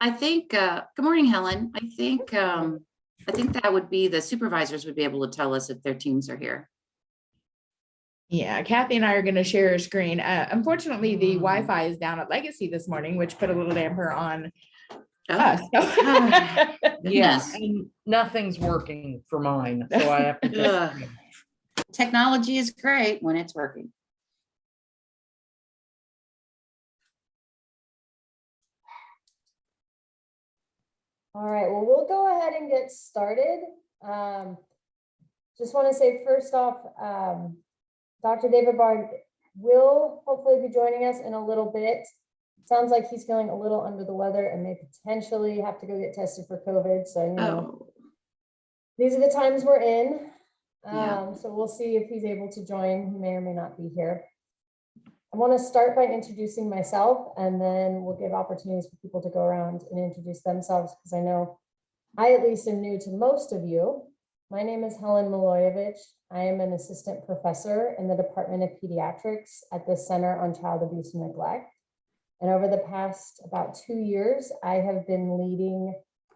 I think, good morning, Helen. I think that would be the supervisors would be able to tell us if their teams are here. Yeah, Kathy and I are going to share a screen. Unfortunately, the Wi-Fi is down at Legacy this morning, which put a little damper on us. Oh, Yeah, goodness. and nothing's working for mine, so I have to just. Ugh. Technology is great when it's working. All right, well, we'll go ahead and get started. Just want to say first off, Dr. David Bard will hopefully be joining us in a little bit. Sounds like he's feeling a little under the weather and may potentially have to go get tested for COVID. So, you know, these are the times we're in. So we'll see if he's able to join. He may or may not be here. I want to start by introducing myself, and then we'll give opportunities for people to go around and introduce themselves, because I know I at least am new to most of you. My name is Helen Milojevic. I am an assistant professor in the Department of Pediatrics at the Center on Child Abuse and Neglect. And over the past about 2 years, I have been leading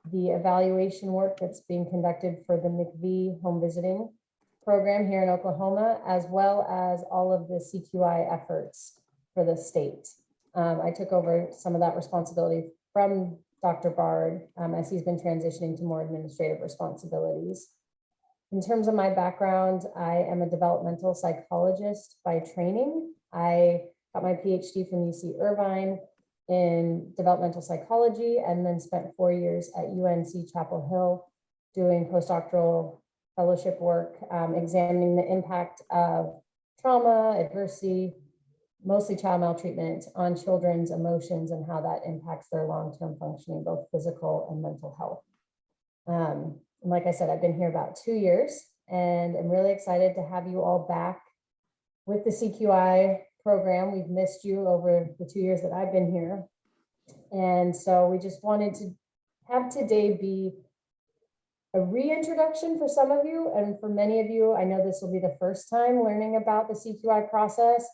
the evaluation work that's being conducted for the McVie home visiting program here in Oklahoma, as well as all of the CQI efforts for the state. I took over some of that responsibility from Dr. Bard as he's been transitioning to more administrative responsibilities. In terms of my background, I am a developmental psychologist by training. I got my PhD from UC Irvine in developmental psychology, and then spent 4 years at UNC Chapel Hill doing postdoctoral fellowship work, examining the impact of trauma, adversity, mostly child maltreatment, on children's emotions and how that impacts their long-term functioning, both physical and mental health. And like I said, I've been here about 2 years, and I'm really excited to have you all back with the CQI program. We've missed you over the 2 years that I've been here. And so we just wanted to have today be a reintroduction for some of you, and for many of you, I know this will be the first time learning about the CQI process.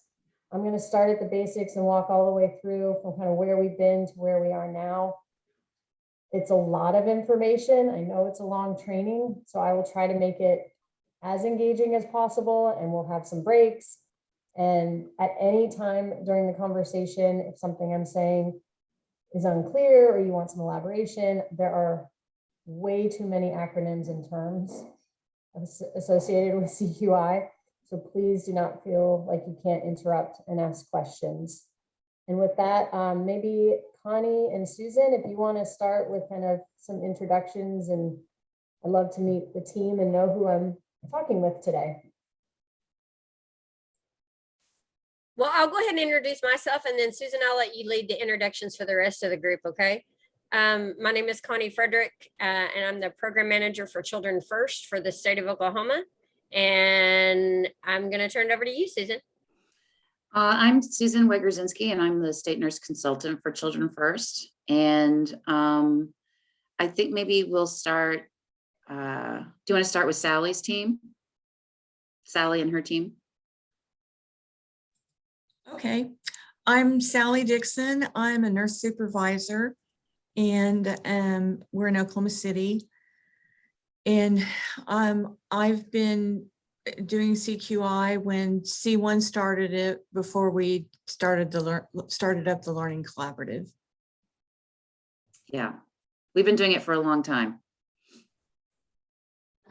I'm going to start at the basics and walk all the way through from kind of where we've been to where we are now. It's a lot of information. I know it's a long training, so I will try to make it as engaging as possible, and we'll have some breaks. And at any time during the conversation, if something I'm saying is unclear or you want some elaboration, there are way too many acronyms and terms associated with CQI. So please do not feel like you can't interrupt and ask questions. And with that, maybe Connie and Susan, if you want to start with kind of some introductions, and I'd love to meet the team and know who I'm talking with today. Well, I'll go ahead and introduce myself, and then Susan, I'll let you lead the introductions for the rest of the group, okay? My name is Connie Frederick, and I'm the program manager for Children First for the state of Oklahoma. And I'm going to turn it over to you, Susan. I'm Susan Wegerzinski, and I'm the state nurse consultant for Children First. And I think maybe we'll start, do you want to start with Sally's team? Sally and her team? Okay, I'm Sally Dixon. I'm a nurse supervisor, and we're in Oklahoma City. And I've been doing CQI when C1 started it, before we started up the Learning Collaborative. Yeah, we've been doing it for a long time.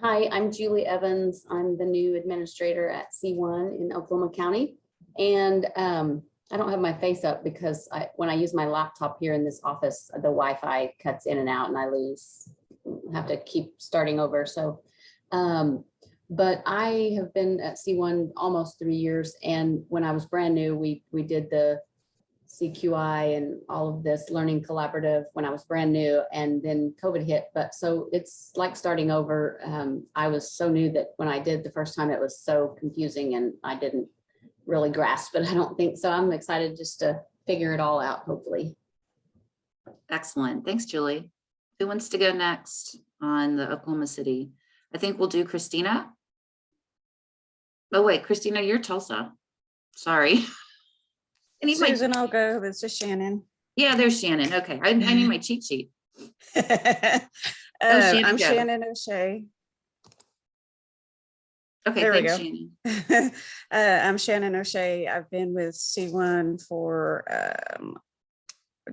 Hi, I'm Julie Evans. I'm the new administrator at C1 in Oklahoma County. And I don't have my face up because when I use my laptop here in this office, the Wi-Fi cuts in and out and I have to keep starting over. So, but I have been at C1 almost 3 years. And when I was brand new, we did the CQI and all of this Learning Collaborative when I was brand new, and then COVID hit. But so it's like starting over. I was so new that when I did the first time, it was so confusing and I didn't really grasp it. I don't think so. I'm excited just to figure it all out, hopefully. Excellent. Thanks, Julie. Who wants to go next on the Oklahoma City? I think we'll do Christina. Oh, wait, Christina, you're Tulsa. Sorry. Susan, I'll go. This is Shannon. Yeah, there's Shannon. Okay, I need my cheat sheet. Shannon, I'm go. Shannon O'Shea. Okay, There we thanks, go. Shannon. I'm Shannon O'Shea. I've been with C1 for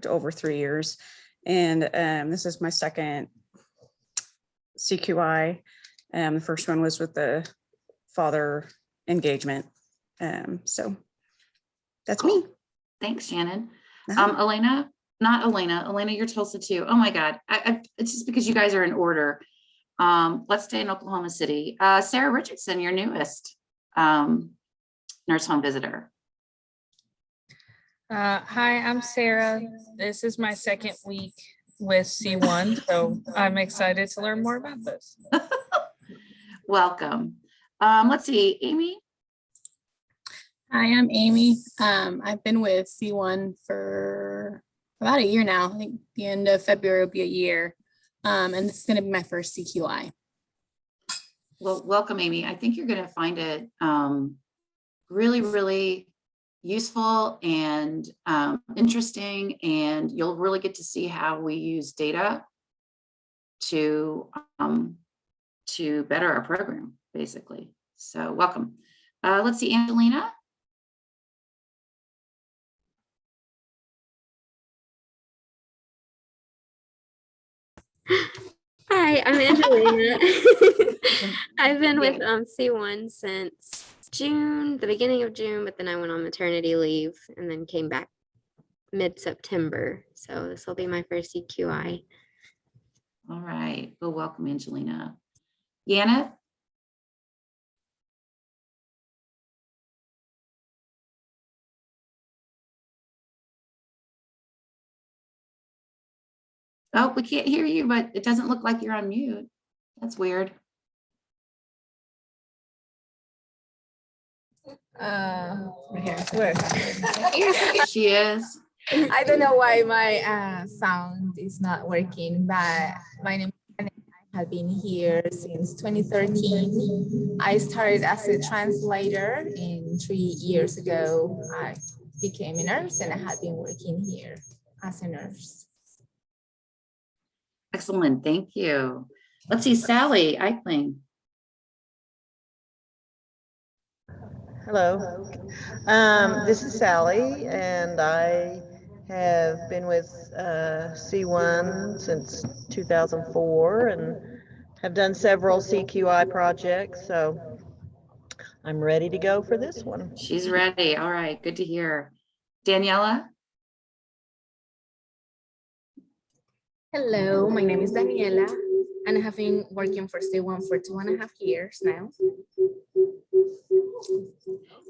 over 3 years. And this is my second CQI. The first one was with the father engagement. So that's me. Thanks, Shannon. Uh-huh. Elena, you're Tulsa too. Oh my God. It's just because you guys are in order. Let's stay in Oklahoma City. Sarah Richardson, your newest nurse home visitor. Hi, I'm Sarah. This is my second week with C1, so I'm excited to learn more about this. Welcome. Let's see, Amy. Hi, I'm Amy. I've been with C1 for about a year now. I think the end of February will be a year. And this is going to be my first CQI. Well, welcome, Amy. I think you're going to find it really, really useful and interesting, and you'll really get to see how we use data to better our program, basically. So welcome. Let's see, Angelina. Hi, I'm Angelina. I've been with C1 since June, the beginning of June, but then I went on maternity leave and then came back mid-September. So this will be my first CQI. All right. Well, welcome, Angelina. Yana. Oh, we can't hear you, but it doesn't look like you're on mute. That's weird. She is. I don't know why my sound is not working, but my name I have been here since 2013. I started as a translator, and 3 years ago I became a nurse, and I have been working here as a nurse. Excellent. Thank you. Let's see, Sally Eichling. Hello, this is Sally, and I have been with C1 since 2004 and have done several CQI projects, so I'm ready to go for this one. She's ready. All right, good to hear. Daniela? Hello, my name is Daniela, and I have been working for C1 for 2.5 years now.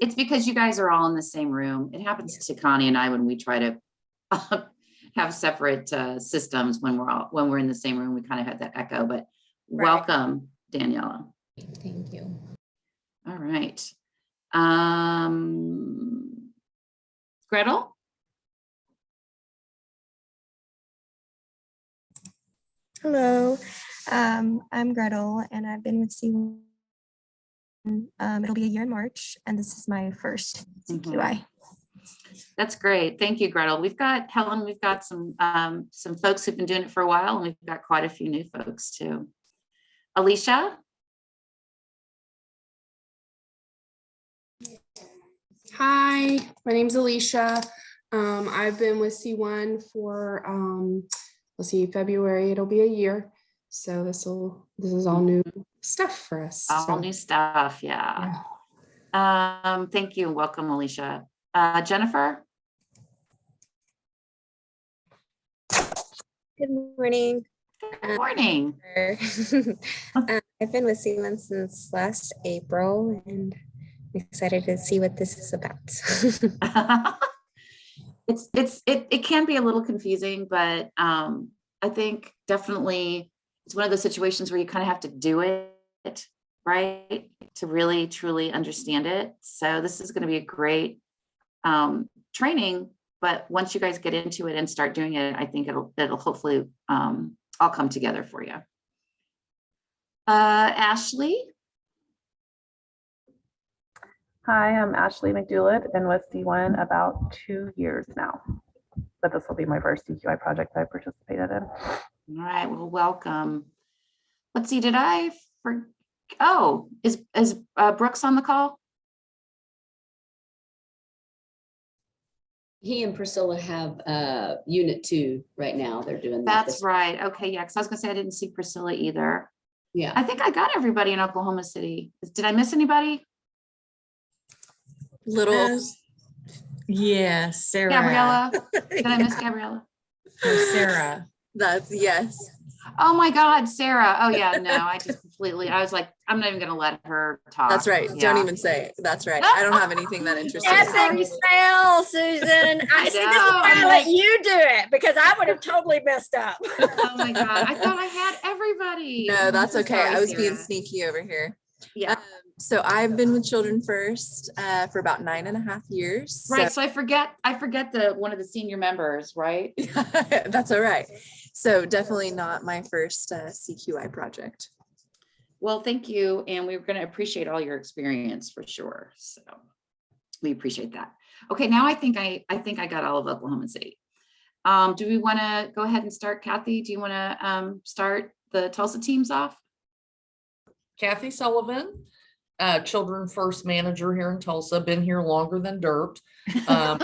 It's because you guys are all in the same room. It happens to Connie and I when we try to have separate systems when we're in the same room. We kind of have that echo, but welcome, Daniela. Thank you. All right. Gretel? Hello, I'm Gretel, and I've been with C1. It'll be a year in March, and this is my first CQI. That's great. Thank you, Gretel. We've got Helen. We've got some folks who've been doing it for a while, and we've got quite a few new folks too. Alicia. Hi, my name's Alicia. I've been with C1 for let's see, February. It'll be a year. So this is all new stuff for us. All new stuff, yeah. Thank you and welcome, Alicia. Jennifer. Good morning. Good morning. I've been with C1 since last April, and I'm excited to see what this is about. It can be a little confusing, but I think definitely it's one of those situations where you kind of have to do it, right, to really truly understand it. So this is going to be a great training, but once you guys get into it and start doing it, I think it'll hopefully all come together for you. Ashley. Hi, I'm Ashley McDoulet, been with C1 about 2 years now. but this will be my first CQI project I participated in. All right, well, welcome. Let's see, is Brooks on the call? He and Priscilla have unit 2 right now. They're doing that. That's right. Okay, yeah, because I was gonna say I didn't see Priscilla either. Yeah. I think I got everybody in Oklahoma City. Did I miss anybody? Little. Yeah, Sarah. Gabriella? Did I miss Gabriella? Oh, Sarah. That's yes. Oh my God, Sarah. Oh yeah, no, I was like, I'm not even gonna let her talk. That's right. Yeah. Don't even say it. That's right. I don't have anything that interests me. Epic fail, Susan. I see, this is why I let you do it, because I would have totally messed up. Oh my God, I thought I had everybody. No, that's I'm so okay. sorry, I was being Sarah. sneaky over here. Yeah. So I've been with Children First for about 9.5 years. Right, so I forget one of the senior members, right? That's all right. So definitely not my first CQI project. Well, thank you, and we're going to appreciate all your experience for sure. So we appreciate that. Okay, now I think I got all of Oklahoma City. Do we want to go ahead and start? Kathy, do you want to start the Tulsa teams off? Kathy Sullivan, Children First manager here in Tulsa, been here longer than dirt. I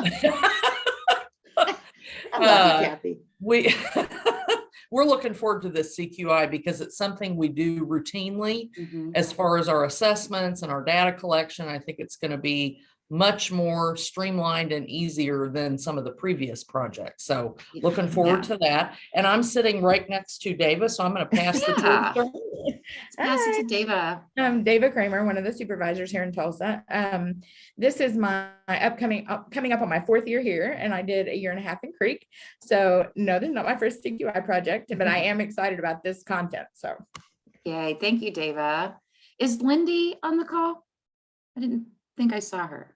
love you, Kathy. We're looking forward to this CQI because it's something we do routinely Mhm. as far as our assessments and our data collection. I think it's going to be much more streamlined and easier than some of the previous projects. So looking forward to that. And I'm sitting right next to Davis, so I'm going to pass the Yeah. torch. Let's pass it to Dava. I'm Dava Kramer, one of the supervisors here in Tulsa. This is my coming up on my 4th year here, and I did 1.5 years in Creek. So no, this is not my first CQI project, but I am excited about this content. So Yay, thank you, Dava. Is Lindy on the call? I didn't think I saw her.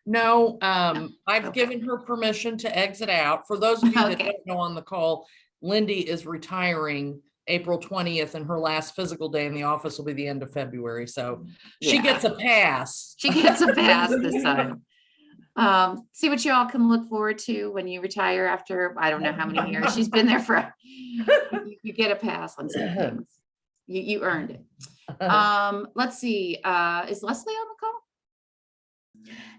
No, I've given her permission to exit out. For those of you that Okay. don't know on the call, Lindy is retiring April 20th, and her last physical day in the office will be the end of February. So she Yeah. gets a pass. She gets a pass this time. See what you all can look forward to when you retire after, I don't know how many years. She's been there for, you get a pass on some things. You earned it. Let's see, is Leslie on the call?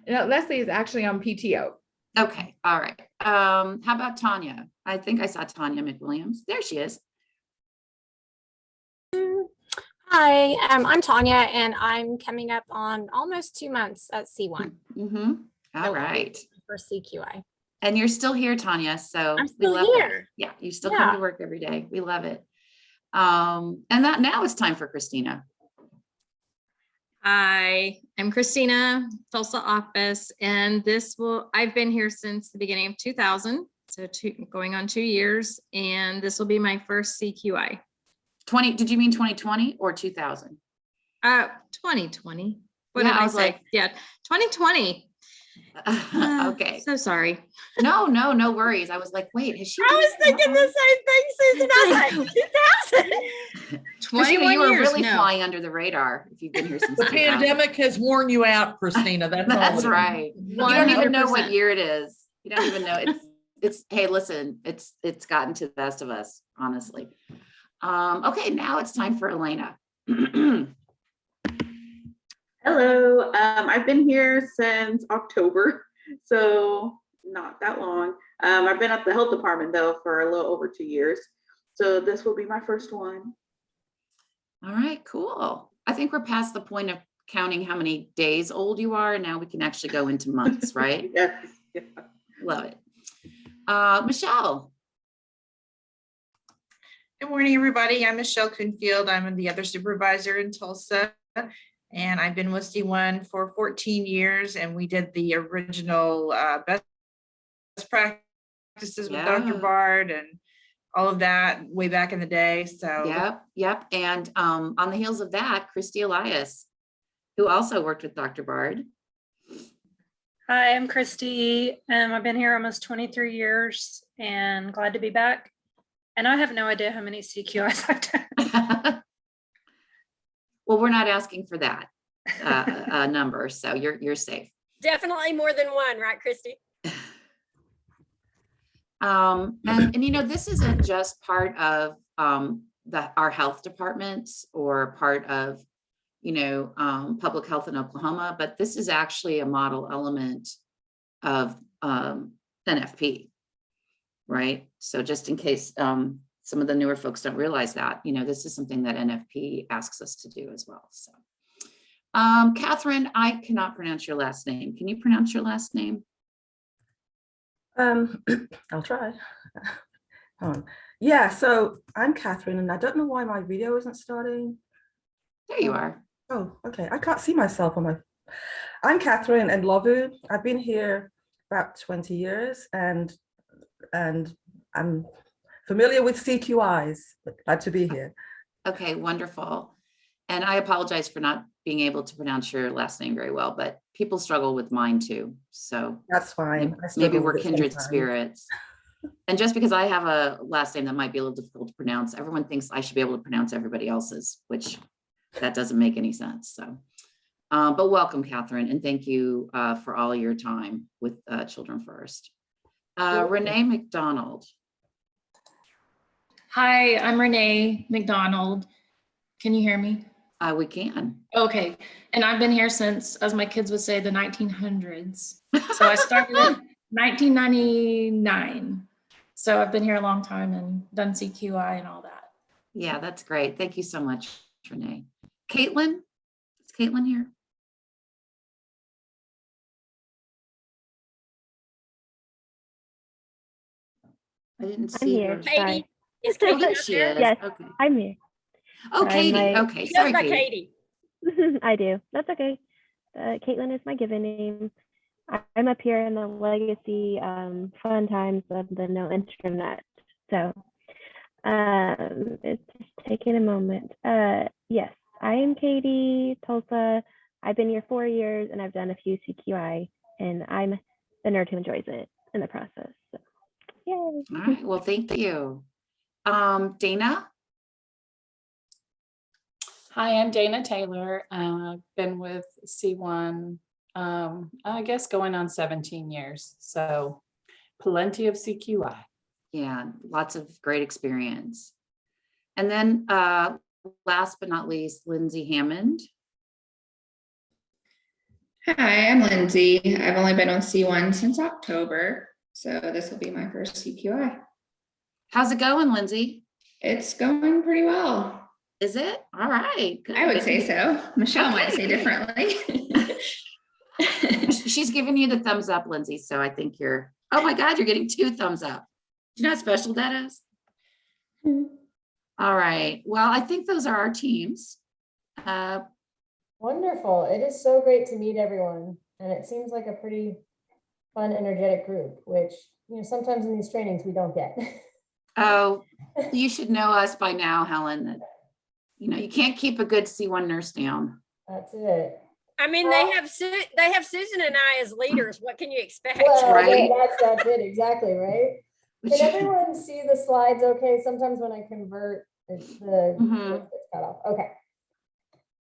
no, Leslie is actually on PTO. Okay, all right. How about Tanya? I think I saw Tanya McWilliams. There she is. Hi, I'm Tanya, and I'm coming up on almost 2 months at C1 Mm-hmm. All right. for CQI. And you're still here, Tanya, so I'm we still love that. here. Yeah, you still Yeah. come to work every day. We love it. And that now it's time for Christina. Hi, I'm Christina, Tulsa office, and I've been here since the beginning of 2000, so going on 2 years, and this will be my first CQI. Did you mean 2020 or 2000? 2020. What Yeah, did I I was say? like- Yeah, 2020. Okay. So sorry. No worries. I was like, wait, has she? I was thinking the same thing, Susan. I was like, 2000. Christina, 21 you were years, really no. flying under the radar if you've been here since The 2000. pandemic has worn you out, Christina. That's all. That's it is. right. You don't even know what 100%. year it is. You don't even know. It's hey, listen, it's gotten to the best of us, honestly. Okay, now it's time for Elena. Hello, I've been here since October, so not that long. I've been at the health department though for a little over 2 years. So this will be my first one. All right, cool. I think we're past the point of counting how many days old you are, and now we can actually go into months, right? Yes. Yeah. Love it. Michelle. Good morning, everybody. I'm Michelle Kunfield. I'm the other supervisor in Tulsa, and I've been with C1 for 14 years, and we did the original best practices with Dr. Yeah. Bard and all of that way back in the day. So Yep. And on the heels of that, Christy Elias, who also worked with Dr. Bard. Hi, I'm Christy. I've been here almost 23 years and glad to be back. And I have no idea how many CQIs I've done. Well, we're not asking for that number, so you're safe. Definitely more than one, right, Christy? And you know, this isn't just part of our health departments or part of, you know, public health in Oklahoma, but this is actually a model element of NFP, right? So just in case some of the newer folks don't realize that, you know, this is something that NFP asks us to do as well. So, Catherine, I cannot pronounce your last name. Can you pronounce your last name? I'll try. Yeah, so I'm Catherine, and I don't know why my video isn't starting. There you are. Oh, okay. I can't see myself on my. I'm Catherine and Lovu. I've been here about 20 years, and I'm familiar with CQIs. Glad to be here. Okay, wonderful. And I apologize for not being able to pronounce your last name very well, but people struggle with mine too. So that's fine. Maybe we're kindred spirits. And just because I have a last name that might be a little difficult to pronounce, everyone thinks I should be able to pronounce everybody else's, which that doesn't make any sense. So, but welcome, Catherine, and thank you for all your time with Children First. Renee McDonald. Hi, I'm Renee McDonald. Can you hear me? We can. Okay, and I've been here since, as my kids would say, the 1900s. So I started in 1999. So I've been here a long time and done CQI and all that. Yeah, that's great. Thank you so much, Renee. Caitlin, is Caitlin here? I didn't see her. Katie. Is Oh, Katie there up she there? is. Yes, Okay. I'm here. Oh, Sorry, Katie. my- Okay, She sorry, goes by Katie. Katie. I do. That's okay. Caitlin is my given name. I'm up here in the legacy fun times of the no internet. So it's just taking a moment. Yes, I am Katie Tulsa. I've been here 4 years and I've done a few CQI, and I'm the nerd who enjoys it in the process. So, yay. All right. Well, thank you. Dana. Hi, I'm Dana Taylor. Been with C1, I guess going on 17 years. So plenty of CQI. Yeah, lots of great experience. And then last but not least, Lindsay Hammond. Hi, I'm Lindsay. I've only been on C1 since October, so this will be my first CQI. How's it going, Lindsay? It's going pretty well. Is it? All right. Good. I would say so. Michelle might say Okay. differently. She's giving you the thumbs up, Lindsay. So I think you're, oh my God, you're getting 2 thumbs up. Do you know how special that is? All right. Well, I think those are our teams. Wonderful. It is so great to meet everyone. And it seems like a pretty fun, energetic group, which, you know, sometimes in these trainings we don't get. Oh, you should know us by now, Helen, that, you know, you can't keep a good C1 nurse down. That's it. I mean, they have Susan and I as leaders. What can you expect? Well, right? that's it, exactly, right? Can everyone see the slides okay? Sometimes when I convert, it's the it's cut off. Okay.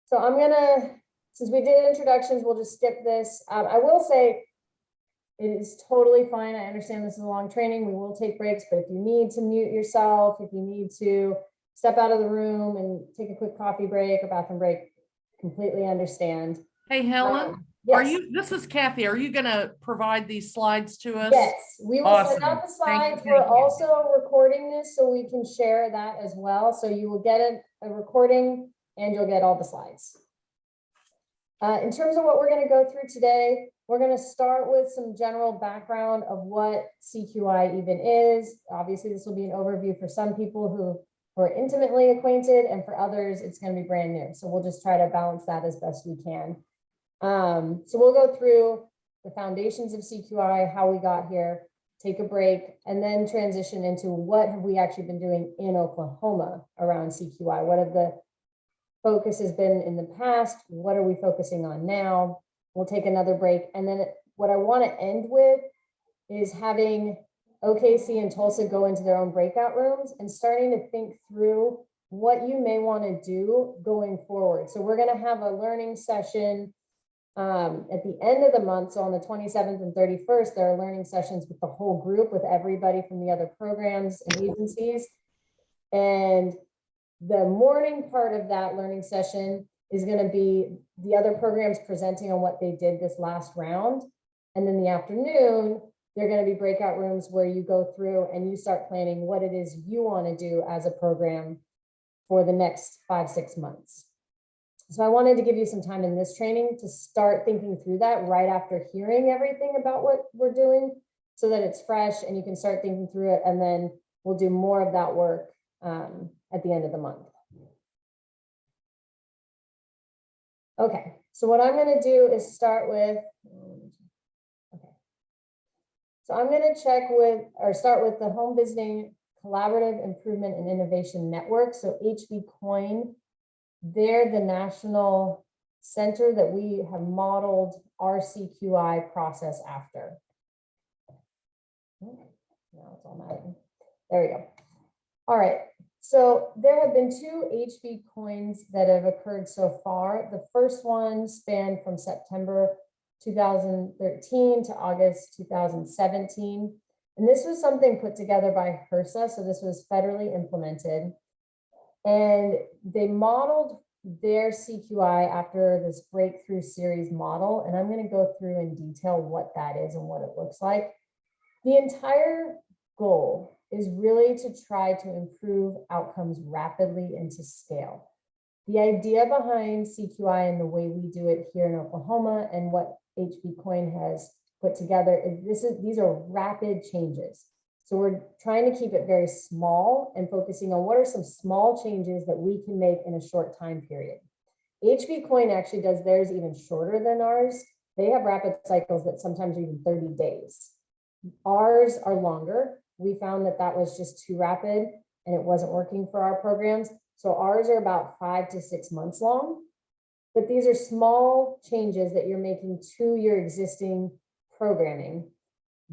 So I'm gonna, since we did introductions, we'll just skip this. I will say it is totally fine. I understand this is a long training. We will take breaks, but if you need to mute yourself, if you need to step out of the room and take a quick coffee break or bathroom break, completely understand. Hey, Helen, yes. are you, this is Kathy, are you gonna provide these slides to us? Yes, we will send Awesome. out the Thank slides. you, We're thank you. also recording this so we can share that as well. So you will get a recording and you'll get all the slides. In terms of what we're going to go through today, we're going to start with some general background of what CQI even is. Obviously, this will be an overview for some people who are intimately acquainted, and for others, it's going to be brand new. So we'll just try to balance that as best we can. So we'll go through the foundations of CQI, how we got here, take a break, and then transition into what have we actually been doing in Oklahoma around CQI? What have the focus has been in the past? What are we focusing on now? We'll take another break. And then what I want to end with is having OKC and Tulsa go into their own breakout rooms and starting to think through what you may want to do going forward. So we're going to have a learning session At the end of the month, so on the 27th and 31st, there are learning sessions with the whole group, with everybody from the other programs and agencies. And the morning part of that learning session is going to be the other programs presenting on what they did this last round. And then the afternoon, they're going to be breakout rooms where you go through and you start planning what it is you want to do as a program for the next 5-6 months. So I wanted to give you some time in this training to start thinking through that right after hearing everything about what we're doing, so that it's fresh and you can start thinking through it, and then we'll do more of that work at the end of the month. Okay, so what I'm going to do is start with, so I'm going to start with the Home Visiting Collaborative Improvement and Innovation Network. So HV Coin, they're the national center that we have modeled our CQI process after. Now it's all matting. There we go. All right. So there have been 2 HV coins that have occurred so far. The first one spanned from September 2013 to August 2017. And this was something put together by HRSA. So this was federally implemented. And they modeled their CQI after this breakthrough series model. And I'm going to go through in detail what that is and what it looks like. The entire goal is really to try to improve outcomes rapidly and to scale. The idea behind CQI and the way we do it here in Oklahoma and what HV Coin has put together is these are rapid changes. So we're trying to keep it very small and focusing on what are some small changes that we can make in a short time period. HV Coin actually does theirs even shorter than ours. They have rapid cycles that sometimes are even 30 days. Ours are longer. We found that that was just too rapid and it wasn't working for our programs. So ours are about 5 to 6 months long, but these are small changes that you're making to your existing programming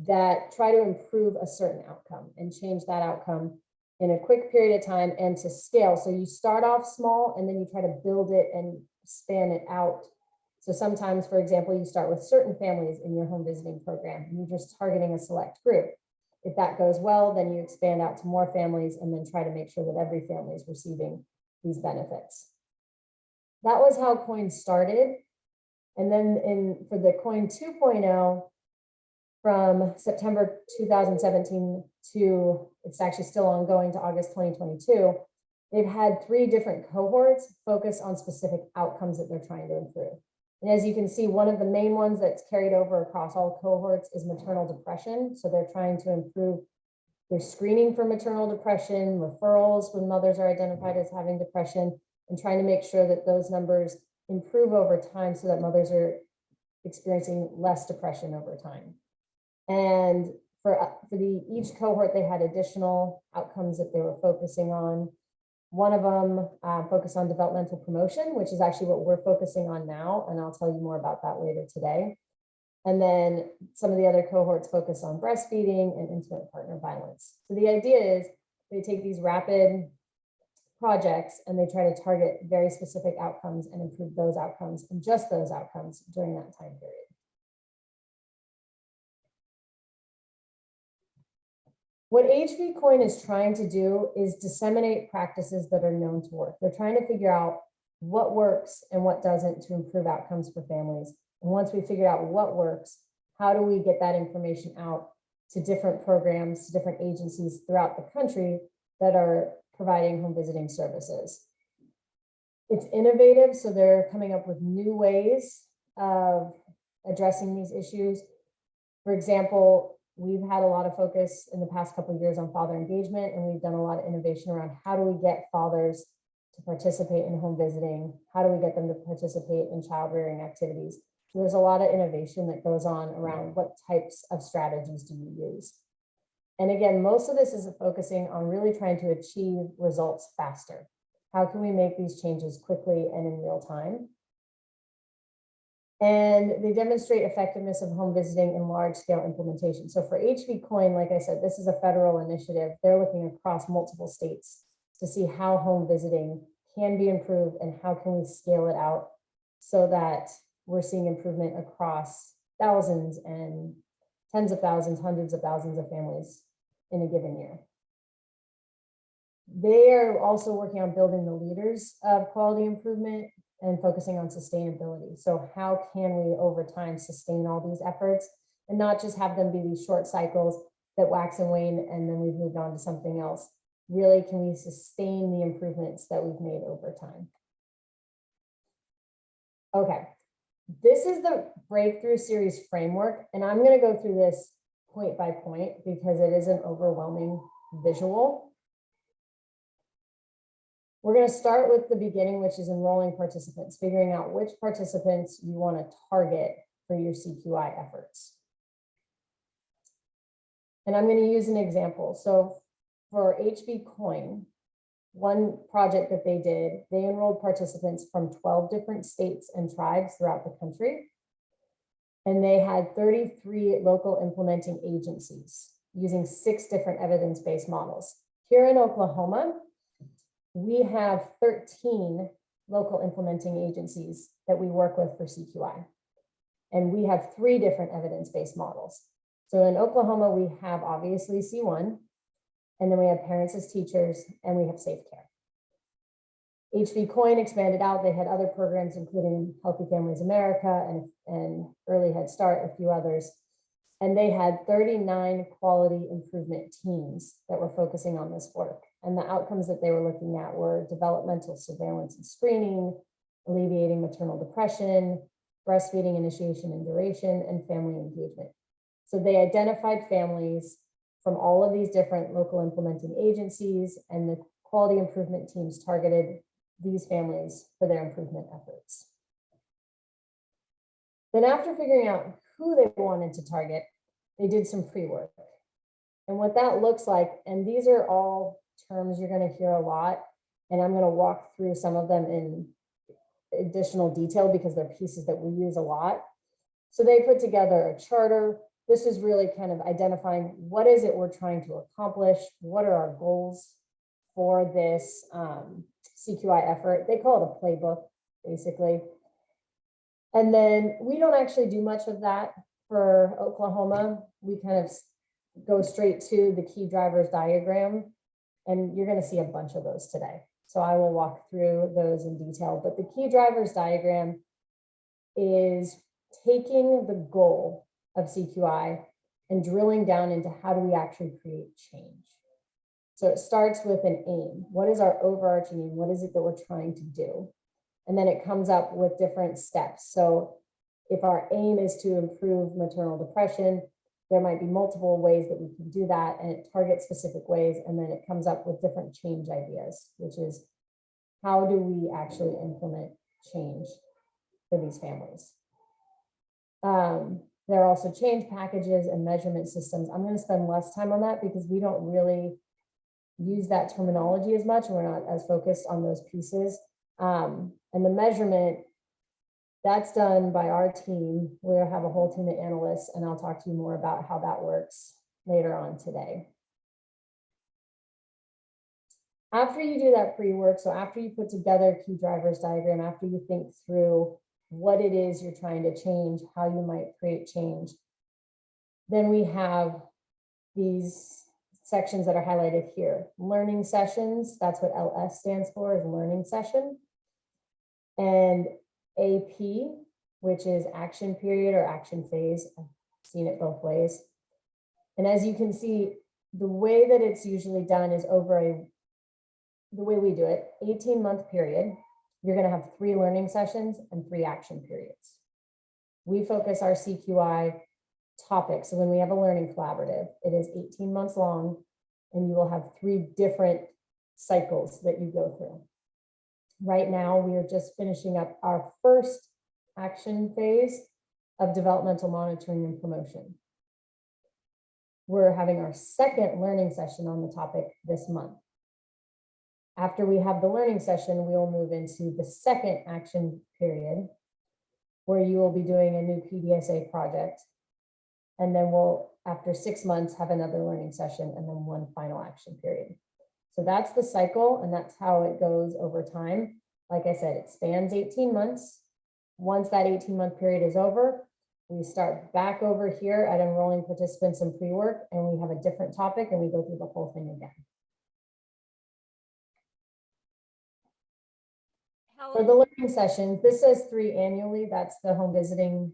that try to improve a certain outcome and change that outcome in a quick period of time and to scale. So you start off small and then you try to build it and span it out. So sometimes, for example, you start with certain families in your home visiting program and you're just targeting a select group. If that goes well, then you expand out to more families and then try to make sure that every family is receiving these benefits. That was how Coin started. And then for the Coin 2.0, from September 2017 to, it's actually still ongoing to August 2022, they've had 3 different cohorts focus on specific outcomes that they're trying to improve. And as you can see, one of the main ones that's carried over across all cohorts is maternal depression. So they're trying to improve their screening for maternal depression, referrals when mothers are identified as having depression, and trying to make sure that those numbers improve over time so that mothers are experiencing less depression over time. And for each cohort, they had additional outcomes that they were focusing on. One of them focused on developmental promotion, which is actually what we're focusing on now. And I'll tell you more about that later today. And then some of the other cohorts focus on breastfeeding and intimate partner violence. So the idea is they take these rapid projects and they try to target very specific outcomes and improve those outcomes and just those outcomes during that time period. What HV Coin is trying to do is disseminate practices that are known to work. They're trying to figure out what works and what doesn't to improve outcomes for families. And once we figure out what works, how do we get that information out to different programs, to different agencies throughout the country that are providing home visiting services? It's innovative, so they're coming up with new ways of addressing these issues. For example, we've had a lot of focus in the past couple of years on father engagement, and we've done a lot of innovation around how do we get fathers to participate in home visiting? How do we get them to participate in child rearing activities? So there's a lot of innovation that goes on around what types of strategies do you use? And again, most of this is focusing on really trying to achieve results faster. How can we make these changes quickly and in real time? And they demonstrate effectiveness of home visiting in large scale implementation. So for HV Coin, like I said, this is a federal initiative. They're looking across multiple states to see how home visiting can be improved and how can we scale it out so that we're seeing improvement across thousands and tens of thousands, hundreds of thousands of families in a given year. They are also working on building the leaders of quality improvement and focusing on sustainability. So how can we over time sustain all these efforts and not just have them be these short cycles that wax and wane and then we've moved on to something else? Really, can we sustain the improvements that we've made over time? Okay, this is the Breakthrough Series framework, and I'm going to go through this point by point because it is an overwhelming visual. We're going to start with the beginning, which is enrolling participants, figuring out which participants you want to target for your CQI efforts. And I'm going to use an example. So for HB Coin, one project that they did, they enrolled participants from 12 different states and tribes throughout the country. And they had 33 local implementing agencies using 6 different evidence-based models. Here in Oklahoma, we have 13 local implementing agencies that we work with for CQI. And we have 3 different evidence-based models. So in Oklahoma, we have obviously C1, and then we have Parents as Teachers, and we have Safe Care. HV Coin expanded out. They had other programs, including Healthy Families America and Early Head Start, a few others. And they had 39 quality improvement teams that were focusing on this work. And the outcomes that they were looking at were developmental surveillance and screening, alleviating maternal depression, breastfeeding initiation and duration, and family engagement. So they identified families from all of these different local implementing agencies, and the quality improvement teams targeted these families for their improvement efforts. Then after figuring out who they wanted to target, they did some pre-work. And what that looks like, and these are all terms you're going to hear a lot, and I'm going to walk through some of them in additional detail because they're pieces that we use a lot. So they put together a charter. This is really kind of identifying what is it we're trying to accomplish, what are our goals for this CQI effort. They call it a playbook, basically. And then we don't actually do much of that for Oklahoma. We kind of go straight to the key drivers diagram, and you're going to see a bunch of those today. So I will walk through those in detail, but the key drivers diagram is taking the goal of CQI and drilling down into how do we actually create change. So it starts with an aim. What is our overarching aim? What is it that we're trying to do? And then it comes up with different steps. So if our aim is to improve maternal depression, there might be multiple ways that we can do that, and it targets specific ways. And then it comes up with different change ideas, which is how do we actually implement change for these families? There are also change packages and measurement systems. I'm going to spend less time on that because we don't really use that terminology as much, and we're not as focused on those pieces. And the measurement, that's done by our team. We have a whole team of analysts, and I'll talk to you more about how that works later on today. After you do that pre-work, so after you put together key drivers diagram, after you think through what it is you're trying to change, how you might create change, then we have these sections that are highlighted here. Learning sessions, that's what LS stands for, is learning session. And AP, which is action period or action phase. I've seen it both ways. And as you can see, the way that it's usually done is over the way we do it, 18-month period. You're going to have 3 learning sessions and 3 action periods. We focus our CQI topics. So when we have a learning collaborative, it is 18 months long, and you will have 3 different cycles that you go through. Right now, we are just finishing up our first action phase of developmental monitoring and promotion. We're having our second learning session on the topic this month. After we have the learning session, we will move into the second action period, where you will be doing a new PDSA project. And then we'll, after 6 months, have another learning session and then 1 final action period. So that's the cycle, and that's how it goes over time. Like I said, it spans 18 months. Once that 18-month period is over, we start back over here at enrolling participants in pre-work, and we have a different topic, and we go through the whole thing again. For the learning sessions, this says 3 annually. That's the home visiting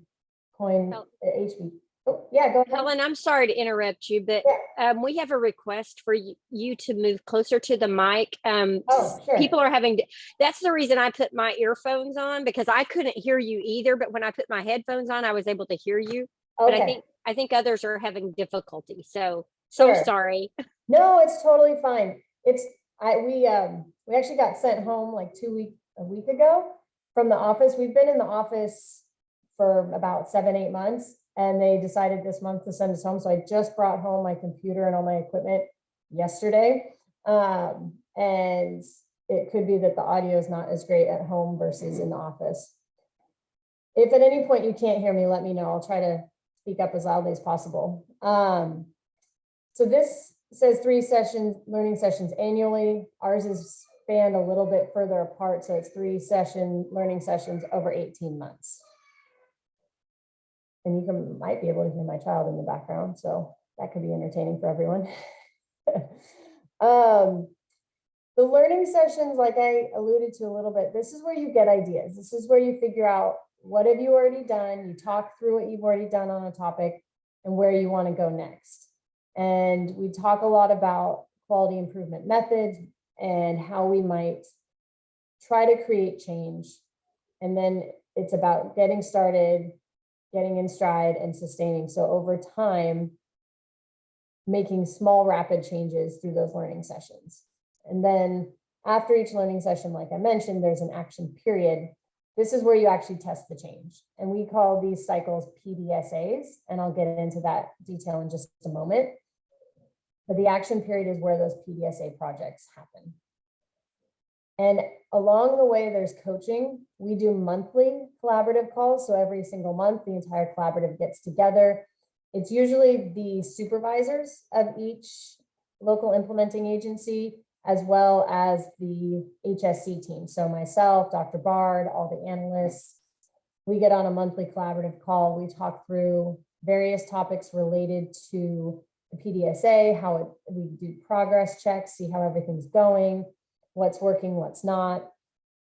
coin HB. Oh, yeah, go ahead. Helen, I'm sorry to interrupt you, but we have a request for you to move closer to the mic. Oh, sure. People are having, that's the reason I put my earphones on, because I couldn't hear you either. But when I put my headphones on, I was able to hear you. But Okay. I think others are having difficulty. So Sure. sorry. No, it's totally fine. We actually got sent home like a week ago from the office. We've been in the office for about 7-8 months, and they decided this month to send us home. So I just brought home my computer and all my equipment yesterday. And it could be that the audio is not as great at home versus in the office. If at any point you can't hear me, let me know. I'll try to speak up as loudly as possible. So this says 3 learning sessions annually. Ours is spanned a little bit further apart. So it's 3 learning sessions over 18 months. And you might be able to hear my child in the background. So that could be entertaining for everyone. The learning sessions, like I alluded to a little bit, this is where you get ideas. This is where you figure out what have you already done. You talk through what you've already done on a topic and where you want to go next. And we talk a lot about quality improvement methods and how we might try to create change. And then it's about getting started, getting in stride, and sustaining. So over time, making small, rapid changes through those learning sessions. And then after each learning session, like I mentioned, there's an action period. This is where you actually test the change. And we call these cycles PDSAs, and I'll get into that detail in just a moment. But the action period is where those PDSA projects happen. And along the way, there's coaching. We do monthly collaborative calls. So every single month, the entire collaborative gets together. It's usually the supervisors of each local implementing agency, as well as the HSC team. So myself, Dr. Bard, all the analysts, we get on a monthly collaborative call. We talk through various topics related to the PDSA, we do progress checks, see how everything's going, what's working, what's not.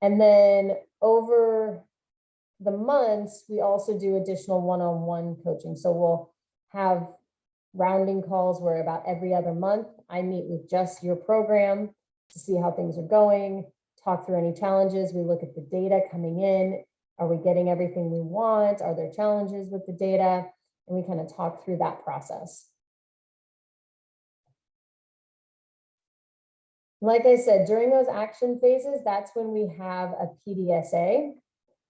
And then over the months, we also do additional one-on-one coaching. So we'll have rounding calls where about every other month, I meet with just your program to see how things are going, talk through any challenges. We look at the data coming in. Are we getting everything we want? Are there challenges with the data? And we kind of talk through that process. Like I said, during those action phases, that's when we have a PDSA,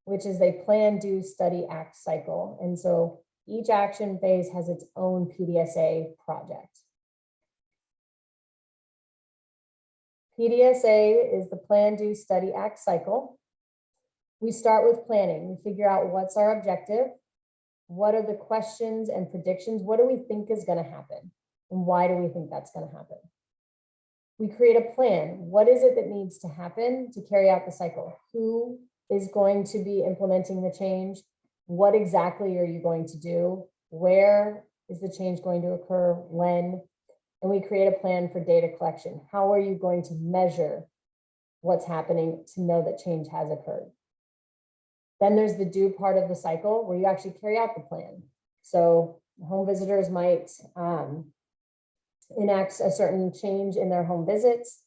which is a plan, do, study, act cycle. And so each action phase has its own PDSA project. PDSA is the plan, do, study, act cycle. We start with planning. We figure out what's our objective. What are the questions and predictions? What do we think is going to happen? And why do we think that's going to happen? We create a plan. What is it that needs to happen to carry out the cycle? Who is going to be implementing the change? What exactly are you going to do? Where is the change going to occur? When? And we create a plan for data collection. How are you going to measure what's happening to know that change has occurred? Then there's the do part of the cycle where you actually carry out the plan. So home visitors might enact a certain change in their home visits.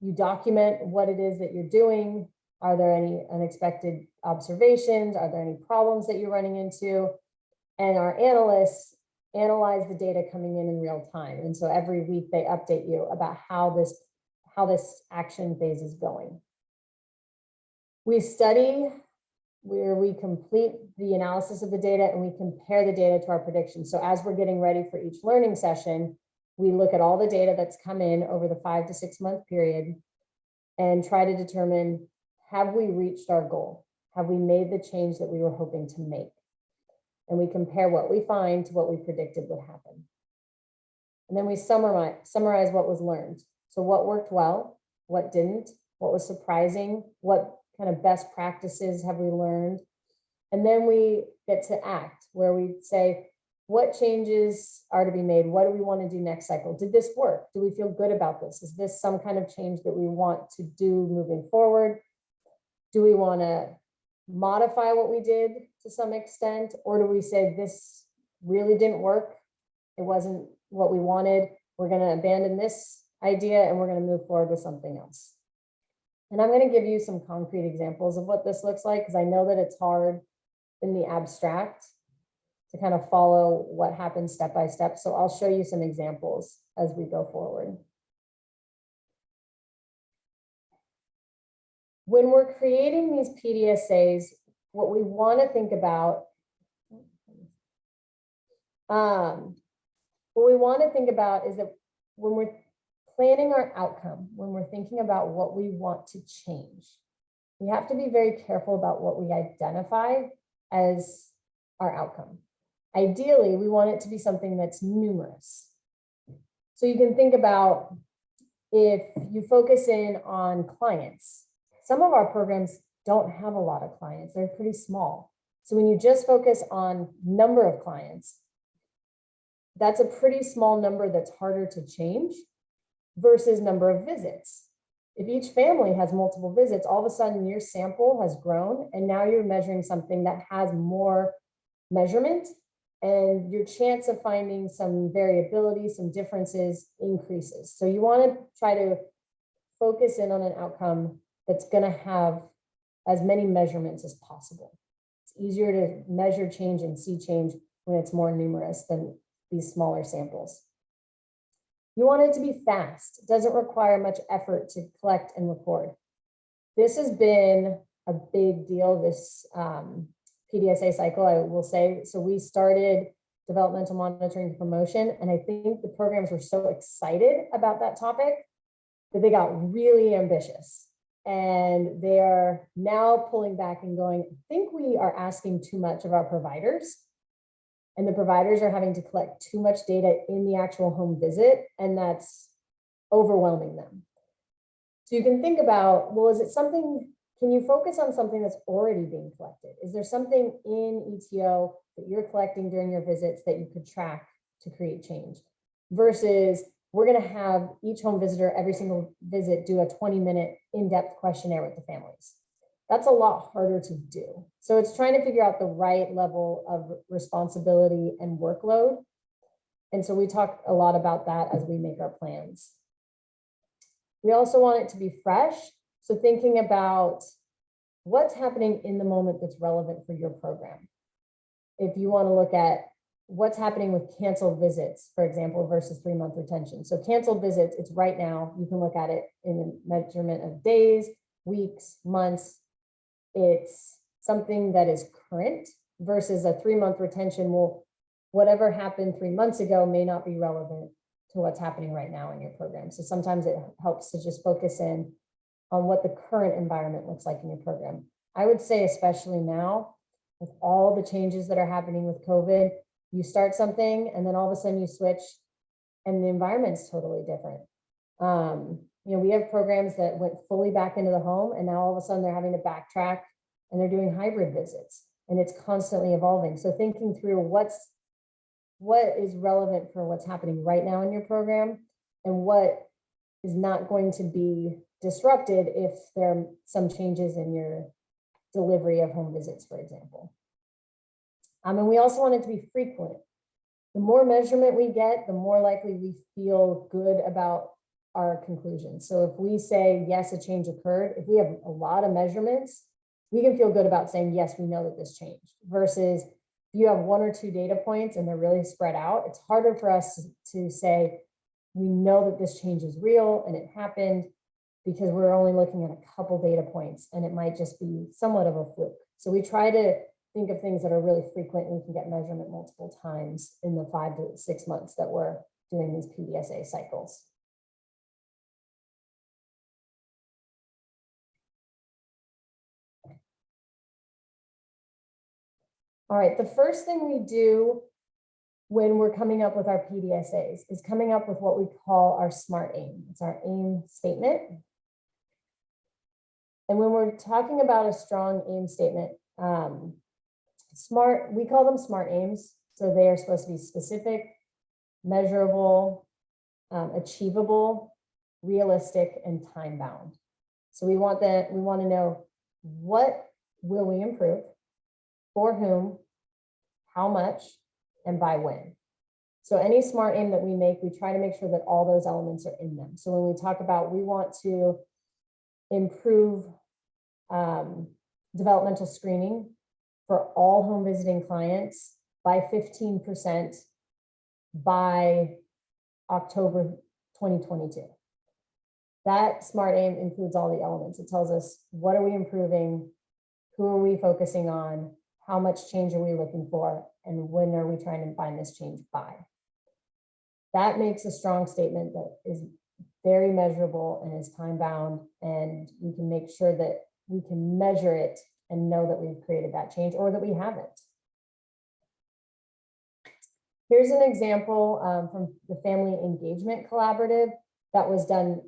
You document what it is that you're doing. Are there any unexpected observations? Are there any problems that you're running into? And our analysts analyze the data coming in real time. And so every week they update you about how this action phase is going. We study where we complete the analysis of the data and we compare the data to our predictions. So as we're getting ready for each learning session, we look at all the data that's come in over the 5 to 6 month period and try to determine, have we reached our goal? Have we made the change that we were hoping to make? And we compare what we find to what we predicted would happen. And then we summarize what was learned. So what worked well, what didn't, what was surprising, what kind of best practices have we learned, And then we get to act, where we say, what changes are to be made? What do we want to do next cycle? Did this work? Do we feel good about this? Is this some kind of change that we want to do moving forward? Do we want to modify what we did to some extent? Or do we say this really didn't work? It wasn't what we wanted. We're going to abandon this idea and we're going to move forward with something else. And I'm going to give you some concrete examples of what this looks like, because I know that it's hard in the abstract to kind of follow what happens step by step. So I'll show you some examples as we go forward. When we're creating these PDSAs, what we want to think about, is that when we're planning our outcome, when we're thinking about what we want to change, we have to be very careful about what we identify as our outcome. Ideally, we want it to be something that's numerous. So you can think about, if you focus in on clients, some of our programs don't have a lot of clients, they're pretty small. So when you just focus on number of clients, that's a pretty small number that's harder to change versus number of visits. If each family has multiple visits, all of a sudden your sample has grown and now you're measuring something that has more measurement, and your chance of finding some variability, some differences increases. So you want to try to focus in on an outcome that's going to have as many measurements as possible. It's easier to measure change and see change when it's more numerous than these smaller samples. You want it to be fast. It doesn't require much effort to collect and record. This has been a big deal this PDSA cycle, I will say. So we started developmental monitoring and promotion, and I think the programs were so excited about that topic that they got really ambitious. And they are now pulling back and going, I think we are asking too much of our providers. And the providers are having to collect too much data in the actual home visit, and that's overwhelming them. So you can think about, well, is it something, can you focus on something that's already being collected? Is there something in ETO that you're collecting during your visits that you could track to create change? Versus we're going to have each home visitor every single visit do a 20-minute in-depth questionnaire with the families. That's a lot harder to do. So it's trying to figure out the right level of responsibility and workload. And so we talk a lot about that as we make our plans. We also want it to be fresh. So thinking about what's happening in the moment that's relevant for your program. If you want to look at what's happening with canceled visits, for example, versus 3-month retention. So canceled visits, it's right now. You can look at it in the measurement of days, weeks, months. It's something that is current versus a 3-month retention. Well, whatever happened 3 months ago may not be relevant to what's happening right now in your program. So sometimes it helps to just focus in on what the current environment looks like in your program. I would say, especially now, with all the changes that are happening with COVID, you start something and then all of a sudden you switch and the environment's totally different. You know, we have programs that went fully back into the home and now all of a sudden they're having to backtrack and they're doing hybrid visits, and it's constantly evolving. So thinking through what is relevant for what's happening right now in your program and what is not going to be disrupted if there are some changes in your delivery of home visits, for example. And we also want it to be frequent. The more measurement we get, the more likely we feel good about our conclusions. So if we say, yes, a change occurred, if we have a lot of measurements, we can feel good about saying, yes, we know that this changed. Versus if you have 1 or 2 data points and they're really spread out, it's harder for us to say, we know that this change is real and it happened, because we're only looking at a couple data points and it might just be somewhat of a fluke. So we try to think of things that are really frequent and we can get measurement multiple times in the 5 to 6 months that we're doing these PDSA cycles. All right, the first thing we do when we're coming up with our PDSAs is coming up with what we call our SMART aim. It's our aim statement. And when we're talking about a strong aim statement, we call them SMART aims. So they are supposed to be specific, measurable, achievable, realistic, and time bound. So we want to know, what will we improve, for whom, how much, and by when. So any SMART aim that we make, we try to make sure that all those elements are in them. So when we talk about, we want to improve developmental screening for all home visiting clients by 15% by October 2022. That SMART aim includes all the elements. It tells us, what are we improving? Who are we focusing on? How much change are we looking for? And when are we trying to find this change by? That makes a strong statement that is very measurable and is time bound, and we can make sure that we can measure it and know that we've created that change or that we haven't. Here's an example from the Family Engagement Collaborative that was done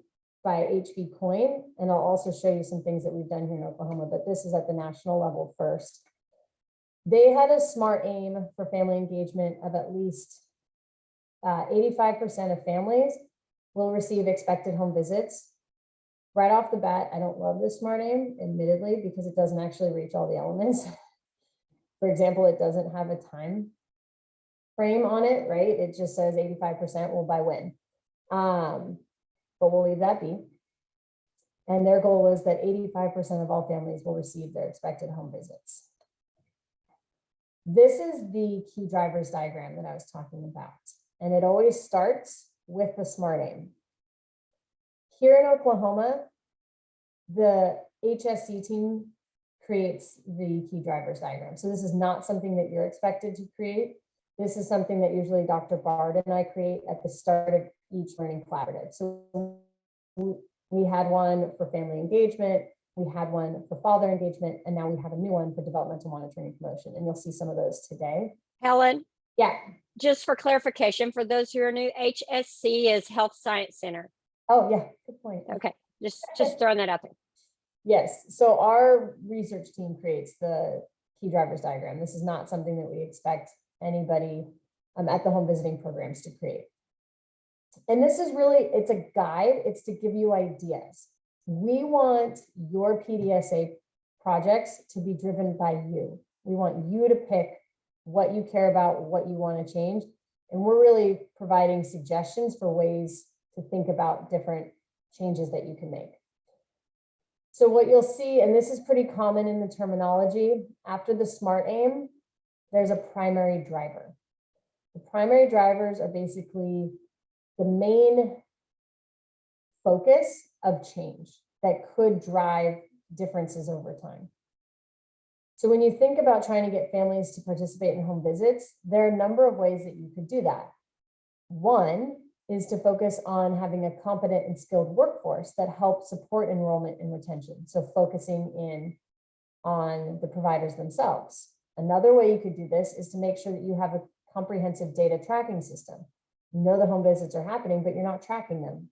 by HB Coin, and I'll also show you some things that we've done here in Oklahoma, but this is at the national level first. They had a SMART aim for family engagement of at least 85% of families will receive expected home visits. Right off the bat, I don't love this SMART aim, admittedly, because it doesn't actually reach all the elements. For example, it doesn't have a time frame on it, right? It just says 85% will by when. But we'll leave that be. And their goal is that 85% of all families will receive their expected home visits. This is the key drivers diagram that I was talking about. And it always starts with the SMART aim. Here in Oklahoma, the HSC team creates the key drivers diagram. So this is not something that you're expected to create. This is something that usually Dr. Bard and I create at the start of each learning collaborative. So we had one for family engagement, we had one for father engagement, and now we have a new one for developmental monitoring and promotion. And you'll see some of those today. Helen? Yeah. Just for clarification, for those who are new, HSC is Health Science Center. Oh, yeah, good point. Okay, just throwing that out there. Yes, so our research team creates the key drivers diagram. This is not something that we expect anybody at the home visiting programs to create. And this is really, it's a guide, it's to give you ideas. We want your PDSA projects to be driven by you. We want you to pick what you care about, what you want to change. And we're really providing suggestions for ways to think about different changes that you can make. So what you'll see, and this is pretty common in the terminology, after the SMART aim, there's a primary driver. The primary drivers are basically the main focus of change that could drive differences over time. So when you think about trying to get families to participate in home visits, there are a number of ways that you could do that. One is to focus on having a competent and skilled workforce that helps support enrollment and retention. So focusing in on the providers themselves. Another way you could do this is to make sure that you have a comprehensive data tracking system. You know the home visits are happening, but you're not tracking them.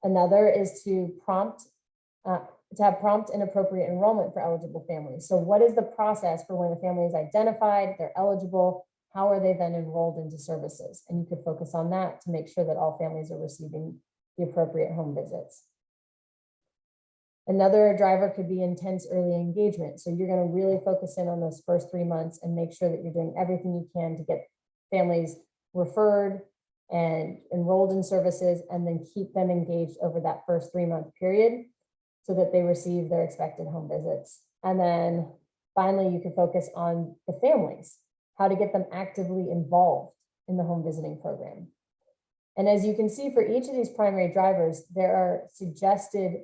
Another is to have prompt and appropriate enrollment for eligible families. So what is the process for when a family is identified, they're eligible, how are they then enrolled into services? And you could focus on that to make sure that all families are receiving the appropriate home visits. Another driver could be intense early engagement. So you're going to really focus in on those first 3 months and make sure that you're doing everything you can to get families referred and enrolled in services, and then keep them engaged over that first 3-month period so that they receive their expected home visits. And then finally, you can focus on the families, how to get them actively involved in the home visiting program. And as you can see, for each of these primary drivers, there are suggested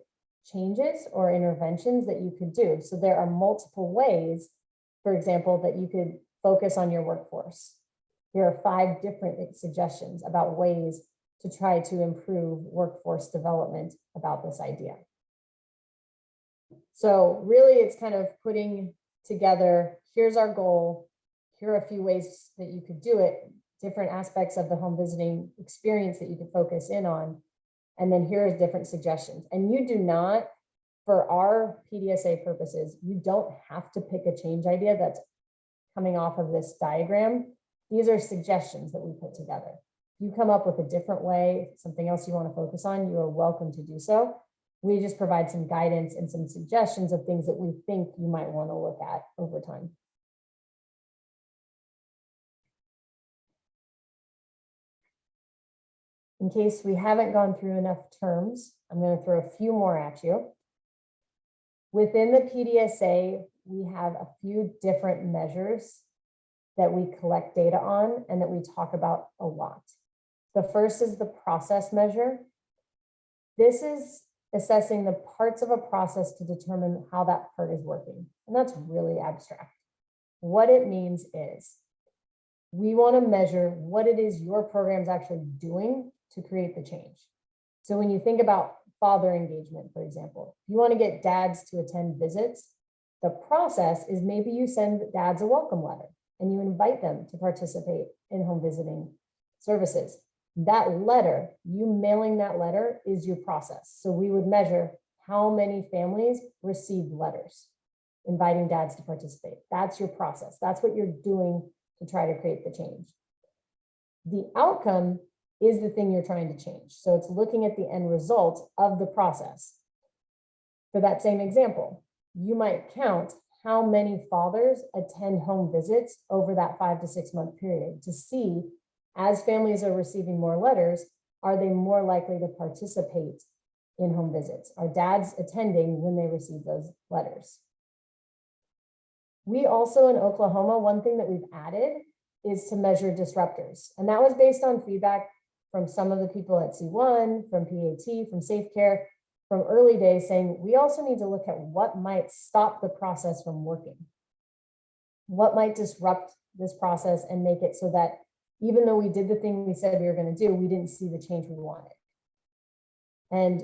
changes or interventions that you could do. So there are multiple ways, for example, that you could focus on your workforce. Here are 5 different suggestions about ways to try to improve workforce development about this idea. So really, it's kind of putting together, here's our goal, here are a few ways that you could do it, different aspects of the home visiting experience that you could focus in on, and then here are different suggestions. And you do not, for our PDSA purposes, you don't have to pick a change idea that's coming off of this diagram, these are suggestions that we put together. If you come up with a different way, something else you want to focus on, you are welcome to do so. We just provide some guidance and some suggestions of things that we think you might want to look at over time. In case we haven't gone through enough terms, I'm going to throw a few more at you. Within the PDSA, we have a few different measures that we collect data on and that we talk about a lot. The first is the process measure. This is assessing the parts of a process to determine how that part is working. And that's really abstract. What it means is we want to measure what it is your program is actually doing to create the change. So when you think about father engagement, for example, if you want to get dads to attend visits, the process is maybe you send dads a welcome letter and you invite them to participate in home visiting services. That letter, you mailing that letter is your process. So we would measure how many families received letters inviting dads to participate. That's your process. That's what you're doing to try to create the change. The outcome is the thing you're trying to change. So it's looking at the end result of the process. For that same example, you might count how many fathers attend home visits over that 5 to 6 month period to see, as families are receiving more letters, are they more likely to participate in home visits? Are dads attending when they receive those letters? We also in Oklahoma, one thing that we've added is to measure disruptors. And that was based on feedback from some of the people at C1, from PAT, from Safe Care, from early days, saying we also need to look at what might stop the process from working. What might disrupt this process and make it so that even though we did the thing we said we were going to do, we didn't see the change we wanted. And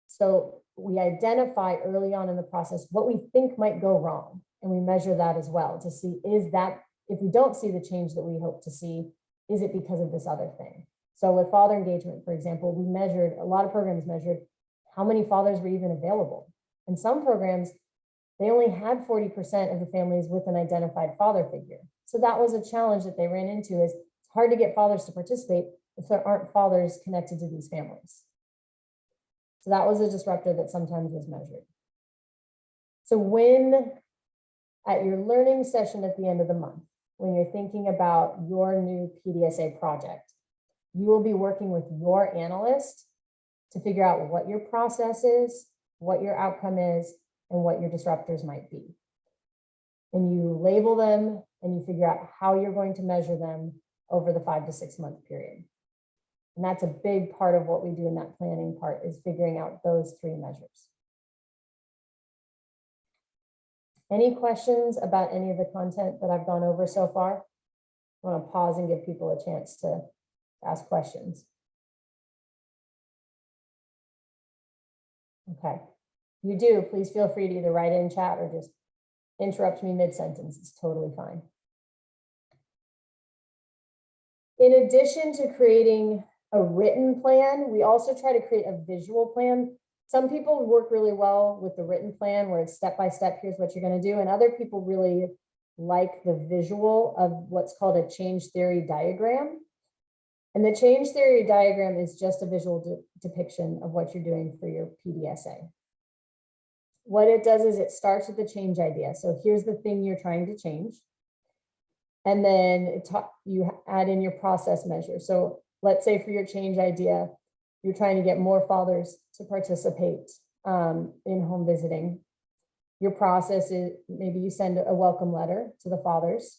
so we identify early on in the process what we think might go wrong. And we measure that as well to see, is that, if we don't see the change that we hope to see, is it because of this other thing? So with father engagement, for example, we measured, a lot of programs measured how many fathers were even available. And some programs, they only had 40% of the families with an identified father figure. So that was a challenge that they ran into, is it's hard to get fathers to participate if there aren't fathers connected to these families. So that was a disruptor that sometimes was measured. So when at your learning session at the end of the month, when you're thinking about your new PDSA project, you will be working with your analyst to figure out what your process is, what your outcome is, and what your disruptors might be. And you label them and you figure out how you're going to measure them over the 5 to 6 month period. And that's a big part of what we do in that planning part, is figuring out those 3 measures. Any questions about any of the content that I've gone over so far? I want to pause and give people a chance to ask questions. Okay, if you do, please feel free to either write in chat or just interrupt me mid-sentence. It's totally fine. In addition to creating a written plan, we also try to create a visual plan. Some people work really well with the written plan where it's step-by-step, here's what you're going to do. And other people really like the visual of what's called a change theory diagram. And the change theory diagram is just a visual depiction of what you're doing for your PDSA. What it does is it starts with the change idea. So here's the thing you're trying to change. And then you add in your process measure. So let's say for your change idea, you're trying to get more fathers to participate in home visiting. Your process is, maybe you send a welcome letter to the fathers.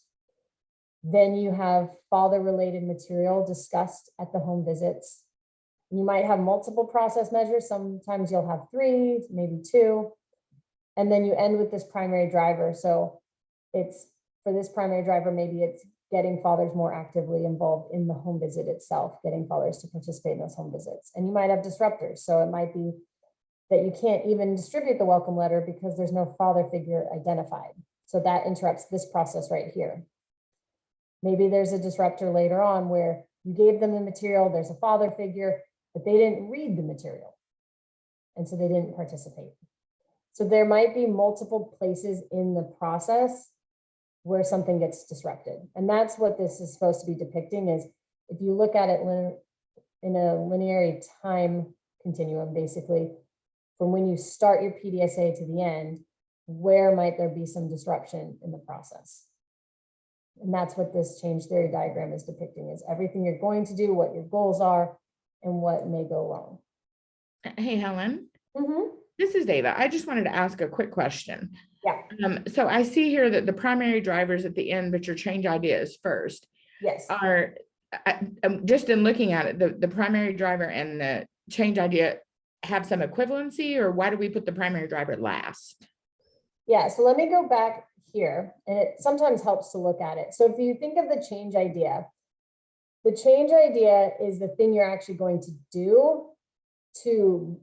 Then you have father-related material discussed at the home visits. You might have multiple process measures. Sometimes you'll have 3, maybe 2. And then you end with this primary driver. So it's, for this primary driver, maybe it's getting fathers more actively involved in the home visit itself, getting fathers to participate in those home visits. And you might have disruptors. So it might be that you can't even distribute the welcome letter because there's no father figure identified. So that interrupts this process right here. Maybe there's a disruptor later on where you gave them the material, there's a father figure, but they didn't read the material. And so they didn't participate. So there might be multiple places in the process where something gets disrupted. And that's what this is supposed to be depicting is if you look at it in a linear time continuum, basically, from when you start your PDSA to the end, where might there be some disruption in the process? And that's what this change theory diagram is depicting is everything you're going to do, what your goals are, and what may go wrong. Hey, Helen. Mm-hmm. This is Dava. I just wanted to ask a quick question. Yeah. So I see here that the primary drivers at the end, but your change idea is first. Yes. Are just in looking at it, the primary driver and the change idea have some equivalency, or why do we put the primary driver last? Yeah, so let me go back here, and it sometimes helps to look at it. So if you think of the change idea is the thing you're actually going to do to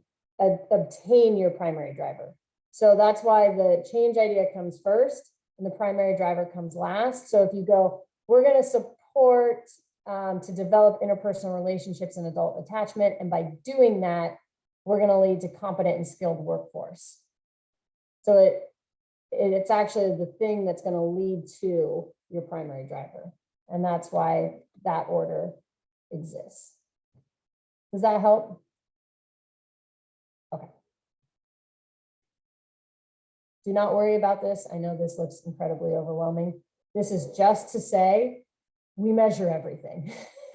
obtain your primary driver. So that's why the change idea comes first and the primary driver comes last. So if you go, we're going to support to develop interpersonal relationships and adult attachment. And by doing that, we're going to lead to competent and skilled workforce. So it's actually the thing that's going to lead to your primary driver. And that's why that order exists. Does that help? Okay. Do not worry about this. I know this looks incredibly overwhelming. This is just to say we measure everything,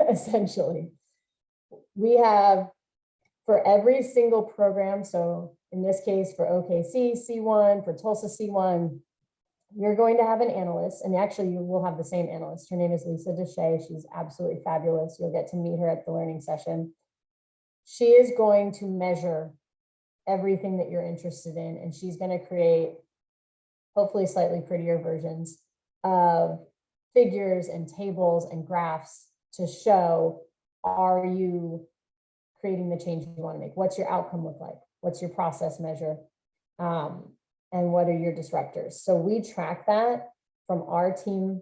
essentially. We have for every single program, so in this case for OKC C1, for Tulsa C1, you're going to have an analyst, and actually you will have the same analyst. Her name is Lisa Deshay. She's absolutely fabulous. You'll get to meet her at the learning session. She is going to measure everything that you're interested in, and she's going to create hopefully slightly prettier versions of figures and tables and graphs to show, are you creating the change you want to make? What's your outcome look like? What's your process measure? And what are your disruptors? So we track that from our team,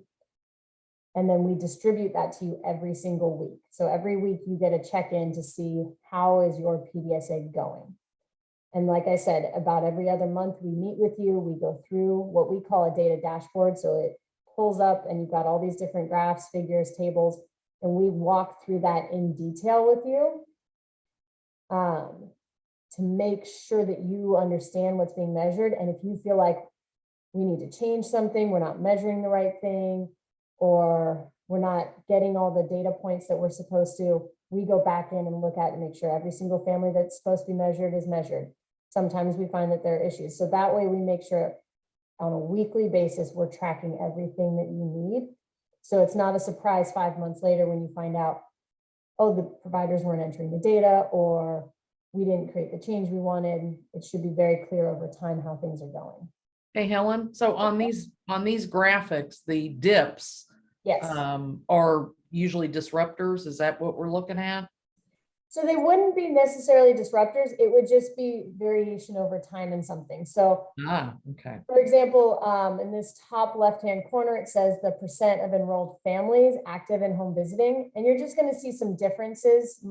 and then we distribute that to you every single week. So every week you get a check-in to see how is your PDSA going. And like I said, about every other month we meet with you, we go through what we call a data dashboard. So it pulls up and you've got all these different graphs, figures, tables, and we walk through that in detail with you to make sure that you understand what's being measured. And if you feel like we need to change something, we're not measuring the right thing, or we're not getting all the data points that we're supposed to, we go back in and look at and make sure every single family that's supposed to be measured is measured. Sometimes we find that there are issues. So that way we make sure on a weekly basis, we're tracking everything that you need. So it's not a surprise 5 months later when you find out, oh, the providers weren't entering the data, or we didn't create the change we wanted. It should be very clear over time how things are going. Hey, Helen, so on these graphics, the dips Yes. Are usually disruptors. Is that what we're looking at? So they wouldn't be necessarily disruptors. It would just be variation over time in something. So okay. For example, in this top left-hand corner, it says the % of enrolled families active in home visiting. And you're just going to see some differences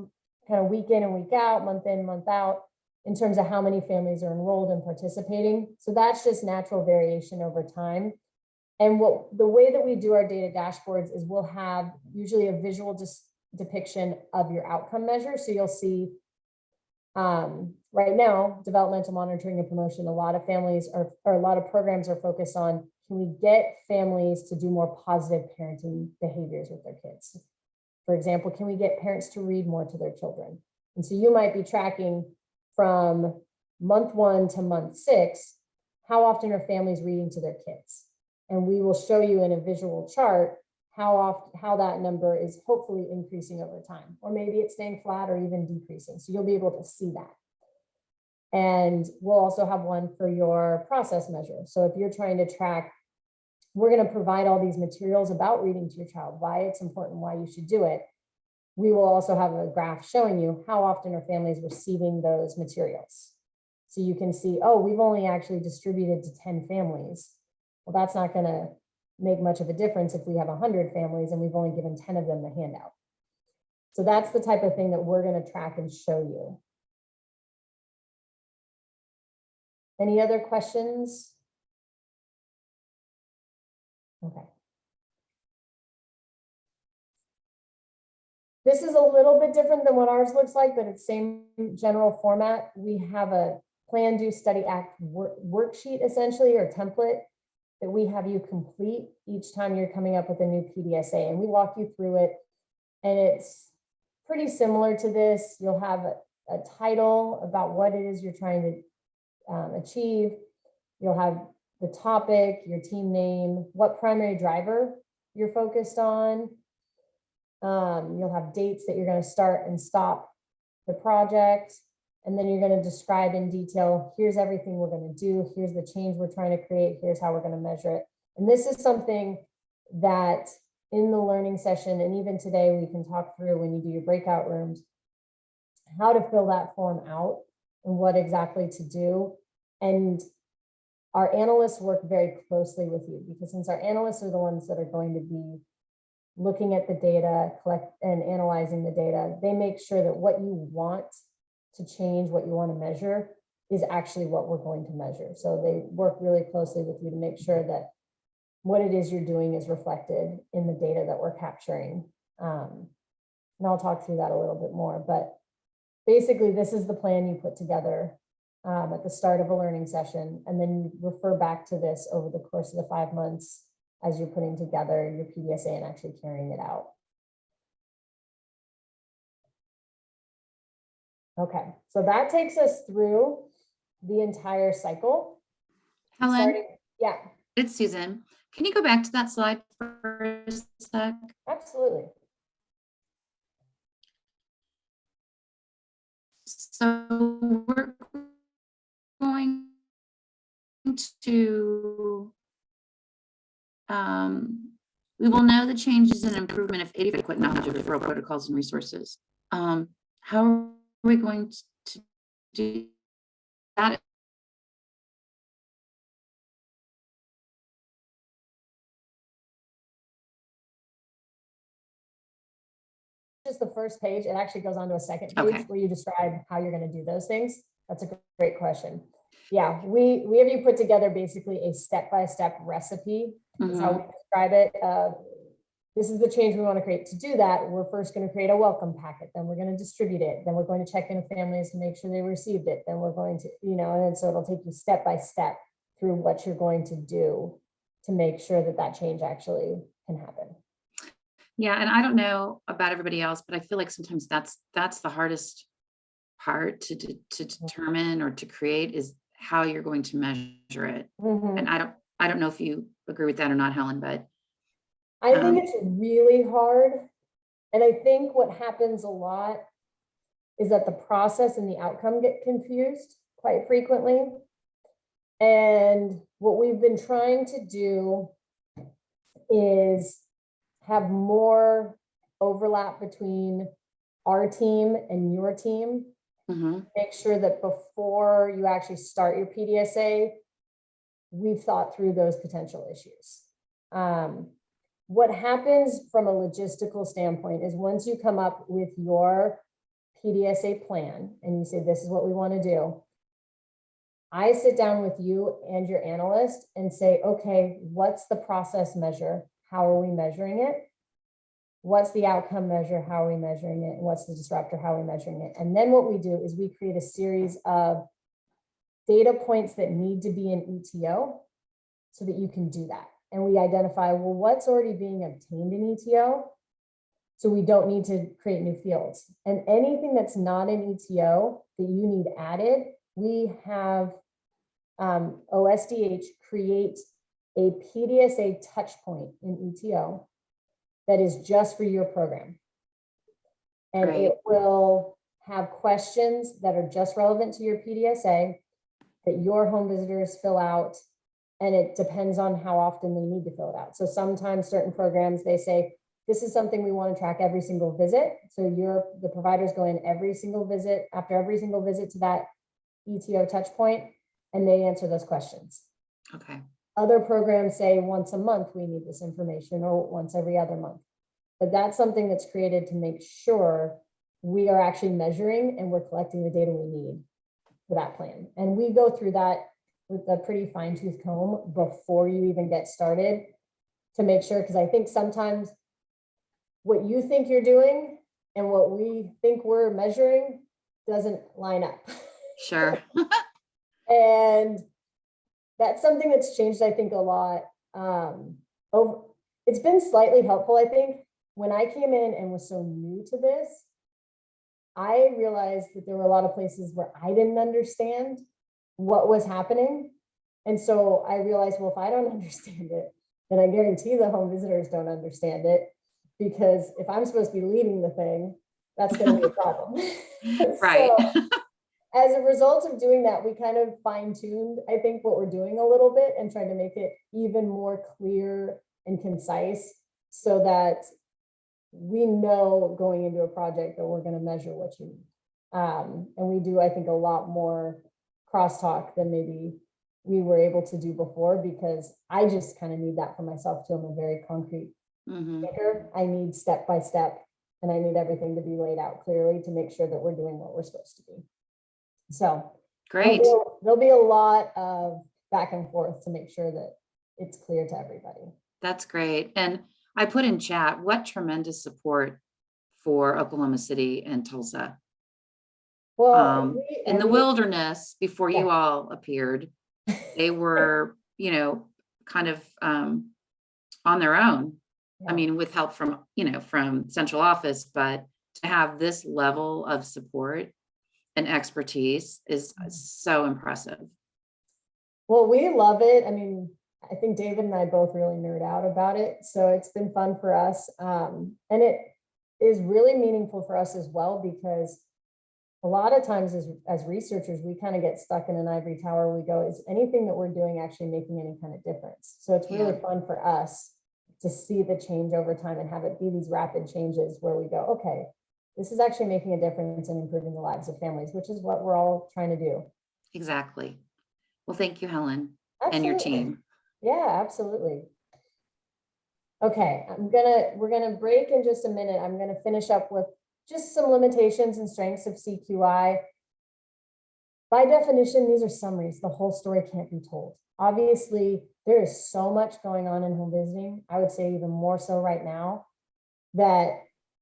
kind of week in and week out, month in, month out, in terms of how many families are enrolled and participating. So that's just natural variation over time. And the way that we do our data dashboards is we'll have usually a visual depiction of your outcome measure. So you'll see right now, developmental monitoring and promotion, a lot of families or a lot of programs are focused on, can we get families to do more positive parenting behaviors with their kids? For example, can we get parents to read more to their children? And so you might be tracking from month 1 to month 6, how often are families reading to their kids? And we will show you in a visual chart how that number is hopefully increasing over time, or maybe it's staying flat or even decreasing. So you'll be able to see that. And we'll also have one for your process measure. So if you're trying to track, we're going to provide all these materials about reading to your child, why it's important, why you should do it. We will also have a graph showing you how often are families receiving those materials. So you can see, oh, we've only actually distributed to 10 families. Well, that's not going to make much of a difference if we have 100 families and we've only given 10 of them the handout. So that's the type of thing that we're going to track and show you. Any other questions? Okay. This is a little bit different than what ours looks like, but it's same general format. We have a plan, do, study, act worksheet essentially, or template that we have you complete each time you're coming up with a new PDSA, and we walk you through it. And it's pretty similar to this. You'll have a title about what it is you're trying to achieve. You'll have the topic, your team name, what primary driver you're focused on. You'll have dates that you're going to start and stop the project. And then you're going to describe in detail, here's everything we're going to do. Here's the change we're trying to create. Here's how we're going to measure it. And this is something that in the learning session, and even today, we can talk through when you do your breakout rooms, how to fill that form out and what exactly to do. And our analysts work very closely with you, because since our analysts are the ones that are going to be looking at the data, collect and analyzing the data, they make sure that what you want to change, what you want to measure, is actually what we're going to measure. So they work really closely with you to make sure that what it is you're doing is reflected in the data that we're capturing. And I'll talk through that a little bit more, but basically this is the plan you put together at the start of a learning session, and then you refer back to this over the course of the 5 months as you're putting together your PDSA and actually carrying it out. Okay, so that takes us through the entire cycle. Helen, Yeah, it's Susan. Can you go back to that slide for a sec? absolutely. So we're going to, we will know the changes and improvement of adequate knowledge of referral protocols and resources. How are we going to do that? Just the first page, it actually goes on to a second page Okay. where you describe how you're going to do those things. That's a great question. Yeah, we have you put together basically a step-by-step recipe. Is how we describe it. This is the change we want to create. To do that, we're first going to create a welcome packet. Then we're going to distribute it. Then we're going to check in with families to make sure they received it. Then we're going to, and then so it'll take you step by step through what you're going to do to make sure that that change actually can happen. Yeah, and I don't know about everybody else, but I feel like sometimes that's the hardest part to determine or to create, is how you're going to measure it. And I don't know if you agree with that or not, Helen, but I think it's really hard. And I think what happens a lot is that the process and the outcome get confused quite frequently. And what we've been trying to do is have more overlap between our team and your team. Make sure that before you actually start your PDSA, we've thought through those potential issues. What happens from a logistical standpoint is once you come up with your PDSA plan and you say, this is what we want to do, I sit down with you and your analyst and say, okay, what's the process measure? How are we measuring it? What's the outcome measure? How are we measuring it? And what's the disruptor? How are we measuring it? And then what we do is we create a series of data points that need to be in ETO so that you can do that. And we identify, well, what's already being obtained in ETO? So we don't need to create new fields. And anything that's not in ETO that you need added, we have OSDH create a PDSA touch point in ETO that is just for your program. And it will have questions that are just relevant to your PDSA that your home visitors fill out. And it depends on how often they need to fill it out. So sometimes certain programs, they say, this is something we want to track every single visit. So the providers go in every single visit, after every single visit to that ETO touch point, and they answer those questions. Okay. Other programs say once a month we need this information, or once every other month. But that's something that's created to make sure we are actually measuring and we're collecting the data we need for that plan. And we go through that with a pretty fine-tooth comb before you even get started. to make sure, because I think sometimes what you think you're doing and what we think we're measuring doesn't line up. Sure. And that's something that's changed, I think, a lot. It's been slightly helpful, I think. When I came in and was so new to this, I realized that there were a lot of places where I didn't understand what was happening. And so I realized, well, if I don't understand it, then I guarantee the home visitors don't understand it, because if I'm supposed to be leading the thing, that's going to be a problem. Right. So, as a result of doing that, we kind of fine-tuned, I think, what we're doing a little bit and trying to make it even more clear and concise so that we know going into a project that we're going to measure what you need. And we do, I think, a lot more crosstalk than maybe we were able to do before, because I just kind of need that for myself too. I'm a very concrete thinker. I need step by step, and I need everything to be laid out clearly to make sure that we're doing what we're supposed to be. So great. There'll be a lot of back and forth to make sure that it's clear to everybody. That's great. And I put in chat, what tremendous support for Oklahoma City and Tulsa. Well, in the wilderness before you all appeared, they were, you know, kind of on their own. I mean, with help from, you know, from central office, but to have this level of support and expertise is so impressive. Well, we love it. I mean, I think David and I both really nerd out about it. So it's been fun for us. And it is really meaningful for us as well, because a lot of times as researchers, we kind of get stuck in an ivory tower. We go, is anything that we're doing actually making any kind of difference? So it's really fun for us to see the change over time and have it be these rapid changes where we go, okay, this is actually making a difference and improving the lives of families, which is what we're all trying to do. Exactly. Well, thank you, Helen, Absolutely. and your team. Yeah, absolutely. Okay, we're gonna break in just a minute. I'm gonna finish up with just some limitations and strengths of CQI. By definition, these are summaries. The whole story can't be told. Obviously, there is so much going on in home visiting. I would say even more so right now, that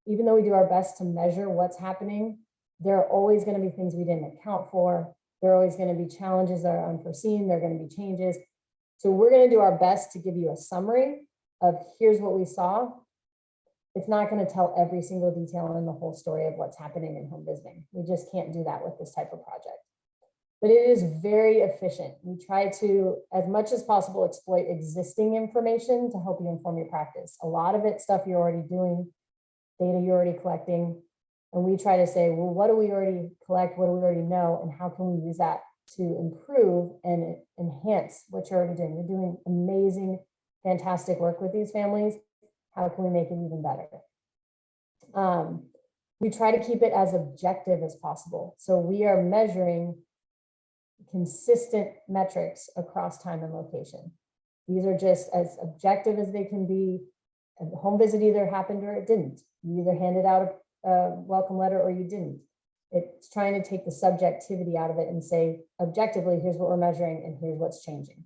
even though we do our best to measure what's happening, there are always going to be things we didn't account for. There are always going to be challenges that are unforeseen. There are going to be changes. So we're going to do our best to give you a summary of here's what we saw. It's not going to tell every single detail in the whole story of what's happening in home visiting. We just can't do that with this type of project. But it is very efficient. We try to, as much as possible, exploit existing information to help you inform your practice. A lot of it stuff you're already doing, data you're already collecting. And we try to say, well, what do we already collect? What do we already know? And how can we use that to improve and enhance what you're already doing? You're doing amazing, fantastic work with these families. How can we make it even better? We try to keep it as objective as possible. So we are measuring consistent metrics across time and location. These are just as objective as they can be. A home visit either happened or it didn't. You either handed out a welcome letter or you didn't. It's trying to take the subjectivity out of it and say, objectively, here's what we're measuring and here's what's changing.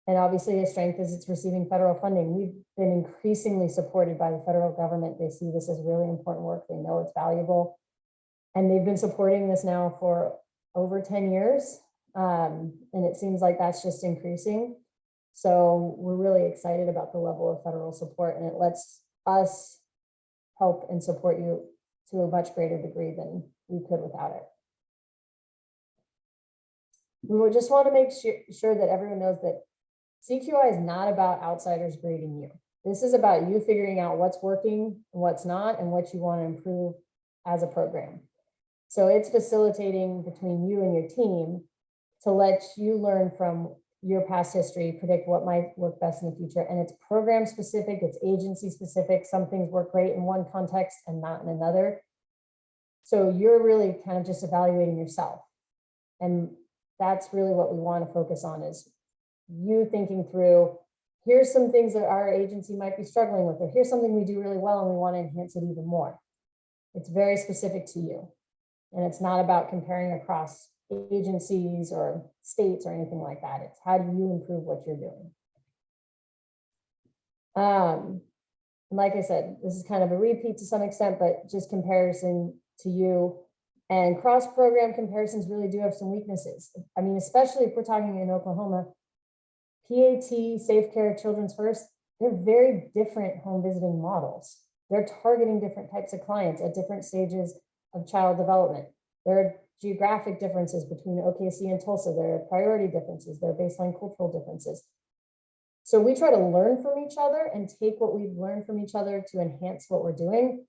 And obviously a strength is it's receiving federal funding. We've been increasingly supported by the federal government. They see this as really important work. They know it's valuable. And they've been supporting this now for over 10 years. And it seems like that's just increasing. So we're really excited about the level of federal support, and it lets us help and support you to a much greater degree than we could without it. We would just want to make sure that everyone knows that CQI is not about outsiders grading you. This is about you figuring out what's working and what's not and what you want to improve as a program. So it's facilitating between you and your team to let you learn from your past history, predict what might work best in the future. And it's program specific, it's agency specific. Some things work great in one context and not in another. So you're really kind of just evaluating yourself. And that's really what we want to focus on, is you thinking through, here's some things that our agency might be struggling with, or here's something we do really well and we want to enhance it even more. It's very specific to you. And it's not about comparing across agencies or states or anything like that. It's how do you improve what you're doing? Like I said, this is kind of a repeat to some extent, but just comparison to you. And cross-program comparisons really do have some weaknesses. I mean, especially if we're talking in Oklahoma, PAT, Safe Care, Children's First, they're very different home visiting models. They're targeting different types of clients at different stages of child development. There are geographic differences between OKC and Tulsa. There are priority differences. There are baseline cultural differences. So we try to learn from each other and take what we've learned from each other to enhance what we're doing.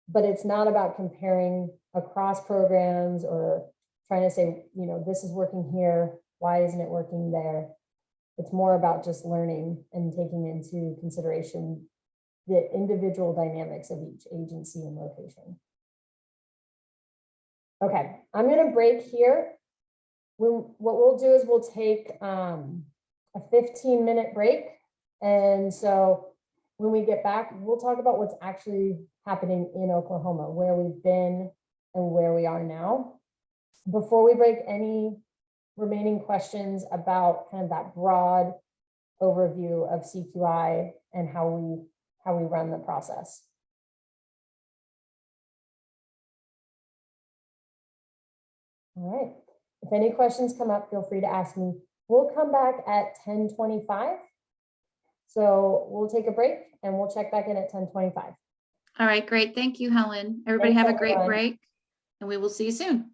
But it's not about comparing across programs or trying to say, you know, this is working here, why isn't it working there? It's more about just learning and taking into consideration the individual dynamics of each agency and location. Okay, I'm going to break here. What we'll do is we'll take a 15-minute break. And so when we get back, we'll talk about what's actually happening in Oklahoma, where we've been and where we are now. Before we break, any remaining questions about kind of that broad overview of CQI and how we run the process? All right. If any questions come up, feel free to ask me. We'll come back at 10:25. So we'll take a break and we'll check back in at 10:25. All right, great. Thank you, Helen. Everybody Thanks, have a great everyone. break, and we will see you soon.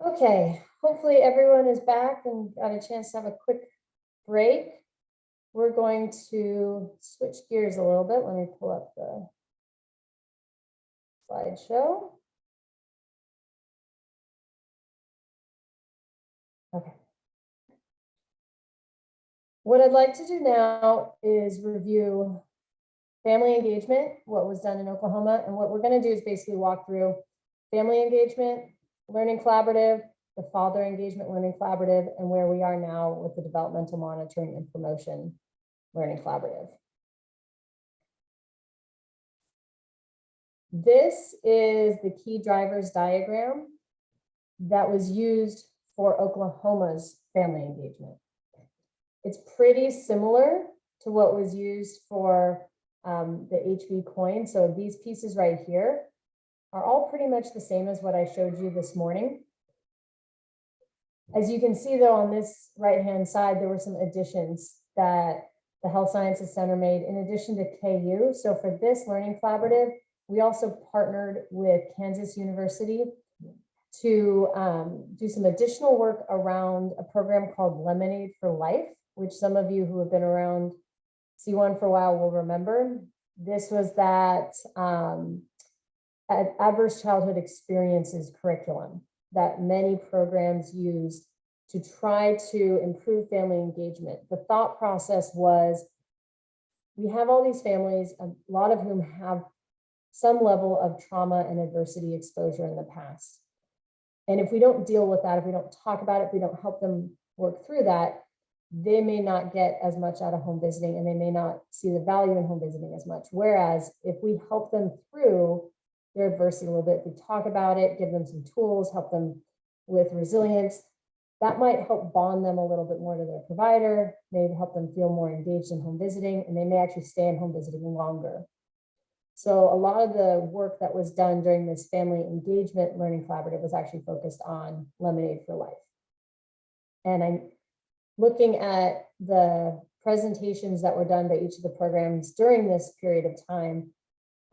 Okay, hopefully everyone is back and got a chance to have a quick break. We're going to switch gears a little bit. Let me pull up the slideshow. Okay. What I'd like to do now is review family engagement, what was done in Oklahoma, and what we're going to do is basically walk through family engagement, learning collaborative, the father engagement learning collaborative, and where we are now with the developmental monitoring and promotion learning collaborative. This is the key drivers diagram that was used for Oklahoma's family engagement. It's pretty similar to what was used for the HB coin. So these pieces right here are all pretty much the same as what I showed you this morning. As you can see though, on this right-hand side, there were some additions that the Health Sciences Center made in addition to KU. So for this learning collaborative, we also partnered with Kansas University to do some additional work around a program called Lemonade for Life, which some of you who have been around C1 for a while will remember. This was that adverse childhood experiences curriculum that many programs use to try to improve family engagement. The thought process was, we have all these families, a lot of whom have some level of trauma and adversity exposure in the past. And if we don't deal with that, if we don't talk about it, if we don't help them work through that, they may not get as much out of home visiting, and they may not see the value in home visiting as much. Whereas if we help them through their adversity a little bit, if we talk about it, give them some tools, help them with resilience, that might help bond them a little bit more to their provider, maybe help them feel more engaged in home visiting, and they may actually stay in home visiting longer. So a lot of the work that was done during this family engagement learning collaborative was actually focused on Lemonade for Life. And I'm looking at the presentations that were done by each of the programs during this period of time.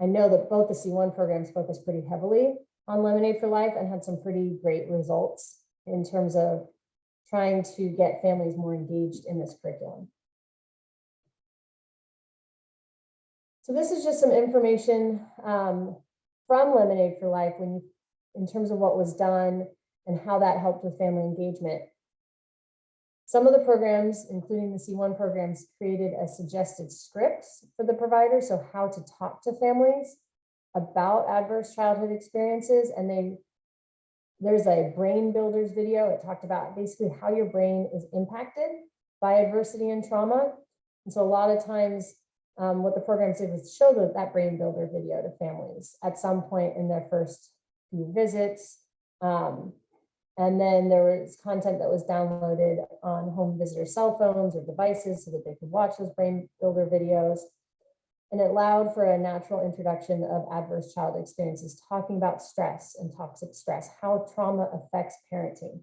I know that both the C1 programs focused pretty heavily on Lemonade for Life and had some pretty great results in terms of trying to get families more engaged in this curriculum. So this is just some information from Lemonade for Life in terms of what was done and how that helped with family engagement. Some of the programs, including the C1 programs, created a suggested script for the provider, so how to talk to families about adverse childhood experiences. And there's a brain builders video. It talked about basically how your brain is impacted by adversity and trauma. And so a lot of times what the programs did was show that brain builder video to families at some point in their first few visits. And then there was content that was downloaded on home visitor cell phones or devices so that they could watch those brain builder videos. And it allowed for a natural introduction of adverse child experiences, talking about stress and toxic stress, how trauma affects parenting.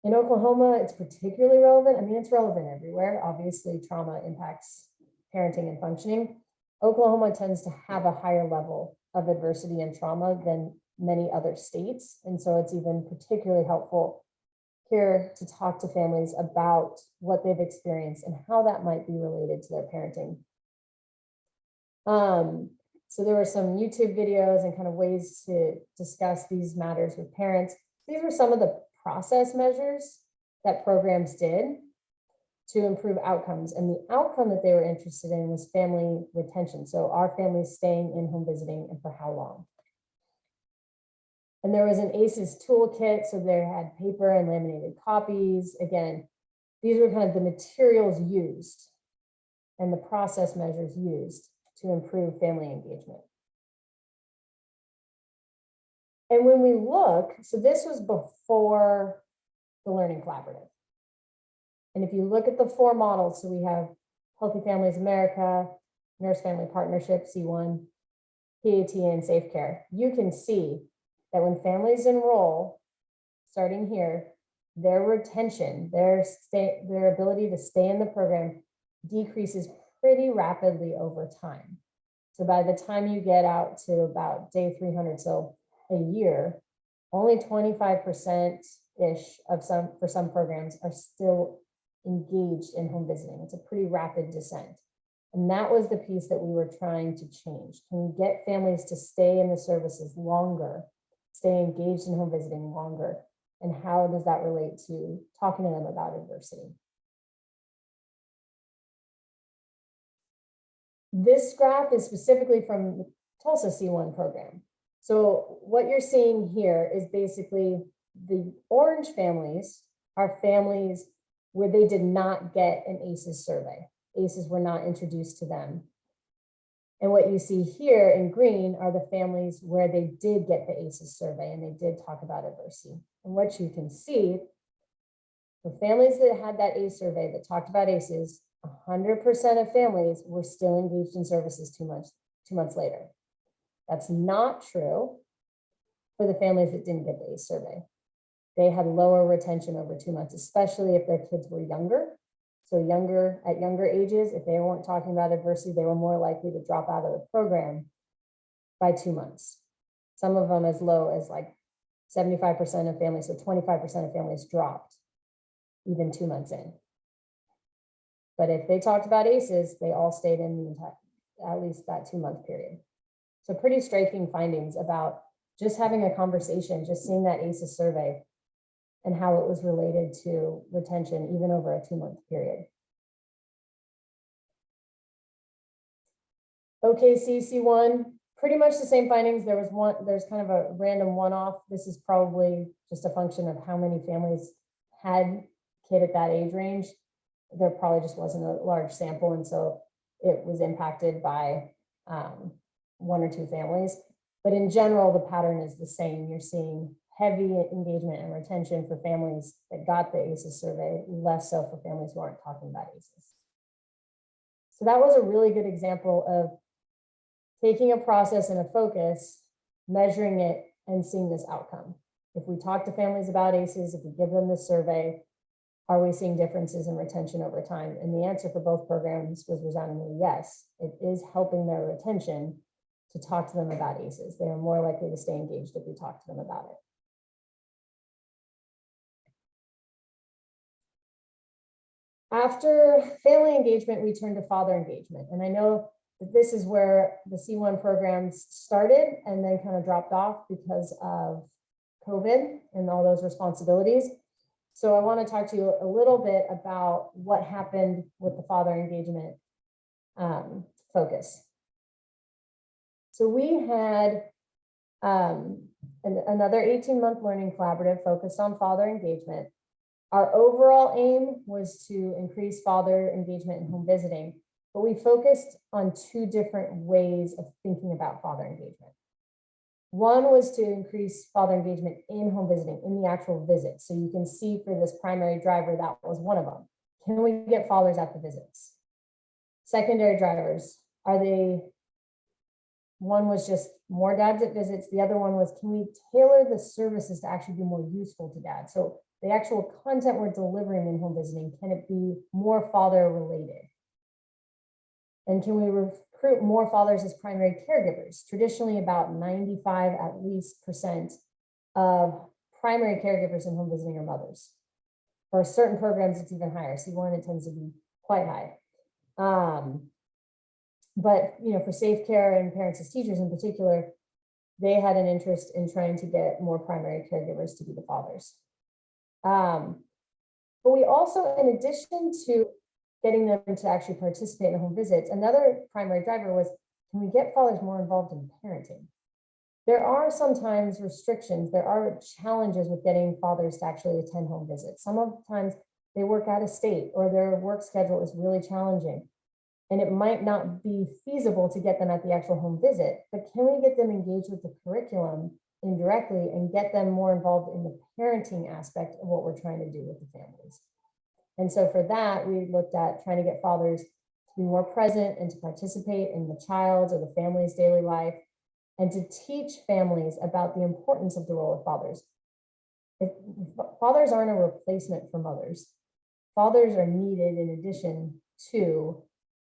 In Oklahoma, it's particularly relevant. I mean, it's relevant everywhere. Obviously, trauma impacts parenting and functioning. Oklahoma tends to have a higher level of adversity and trauma than many other states. And so it's even particularly helpful here to talk to families about what they've experienced and how that might be related to their parenting. So there were some YouTube videos and kind of ways to discuss these matters with parents. These were some of the process measures that programs did to improve outcomes. And the outcome that they were interested in was family retention. So are families staying in home visiting and for how long? And there was an ACEs toolkit. So they had paper and laminated copies. Again, these were kind of the materials used and the process measures used to improve family engagement. And when we look, so this was before the Learning Collaborative. And if you look at the 4 models, so we have Healthy Families America, Nurse Family Partnership, C1, PAT, and Safe Care, you can see that when families enroll, starting here, their retention, their ability to stay in the program decreases pretty rapidly over time. So by the time you get out to about day 300, so a year, only 25%-ish for some programs are still engaged in home visiting. It's a pretty rapid descent. And that was the piece that we were trying to change. Can we get families to stay in the services longer, stay engaged in home visiting longer? And how does that relate to talking to them about adversity? This graph is specifically from the Tulsa C1 program. So what you're seeing here is basically the orange families are families where they did not get an ACEs survey. ACEs were not introduced to them. And what you see here in green are the families where they did get the ACEs survey and they did talk about adversity. And what you can see, the families that had that ACE survey that talked about ACEs, 100% of families were still engaged in services 2 months later. That's not true for the families that didn't get the ACE survey. They had lower retention over 2 months, especially if their kids were younger. So at younger ages, if they weren't talking about adversity, they were more likely to drop out of the program by 2 months. Some of them as low as like 75% of families, so 25% of families dropped even 2 months in. But if they talked about ACEs, they all stayed in the entire, at least that 2 month period. So pretty striking findings about just having a conversation, just seeing that ACEs survey and how it was related to retention even over a 2-month period. OKC C1, pretty much the same findings. There's kind of a random one-off. This is probably just a function of how many families had kid at that age range. There probably just wasn't a large sample, and so it was impacted by 1 or 2 families. But in general, the pattern is the same. You're seeing heavy engagement and retention for families that got the ACEs survey, less so for families who aren't talking about ACEs. So that was a really good example of taking a process and a focus, measuring it, and seeing this outcome. If we talk to families about ACEs, if we give them this survey, are we seeing differences in retention over time? And the answer for both programs was resoundingly yes. It is helping their retention to talk to them about ACEs. They are more likely to stay engaged if we talk to them about it. After family engagement, we turn to father engagement. And I know that this is where the C1 programs started and then kind of dropped off because of COVID and all those responsibilities. So I want to talk to you a little bit about what happened with the father engagement focus. So we had another 18-month learning collaborative focused on father engagement. Our overall aim was to increase father engagement in home visiting, but we focused on 2 different ways of thinking about father engagement. One was to increase father engagement in home visiting, in the actual visit. So you can see for this primary driver, that was one of them. Can we get fathers at the visits? Secondary drivers, one was just more dads at visits. The other one was, can we tailor the services to actually be more useful to dad? So the actual content we're delivering in home visiting, can it be more father related? And can we recruit more fathers as primary caregivers? Traditionally, about 95 at least % of primary caregivers in home visiting are mothers. For certain programs, it's even higher. C1, it tends to be quite high. But for Safe Care and Parents as Teachers in particular, they had an interest in trying to get more primary caregivers to be the fathers. But we also, in addition to getting them to actually participate in home visits, another primary driver was, can we get fathers more involved in parenting? There are sometimes restrictions, there are challenges with getting fathers to actually attend home visits. Some of the times they work out of state or their work schedule is really challenging. And it might not be feasible to get them at the actual home visit, but can we get them engaged with the curriculum indirectly and get them more involved in the parenting aspect of what we're trying to do with the families? And so for that, we looked at trying to get fathers to be more present and to participate in the child's or the family's daily life, and to teach families about the importance of the role of fathers. If fathers aren't a replacement for mothers, fathers are needed in addition to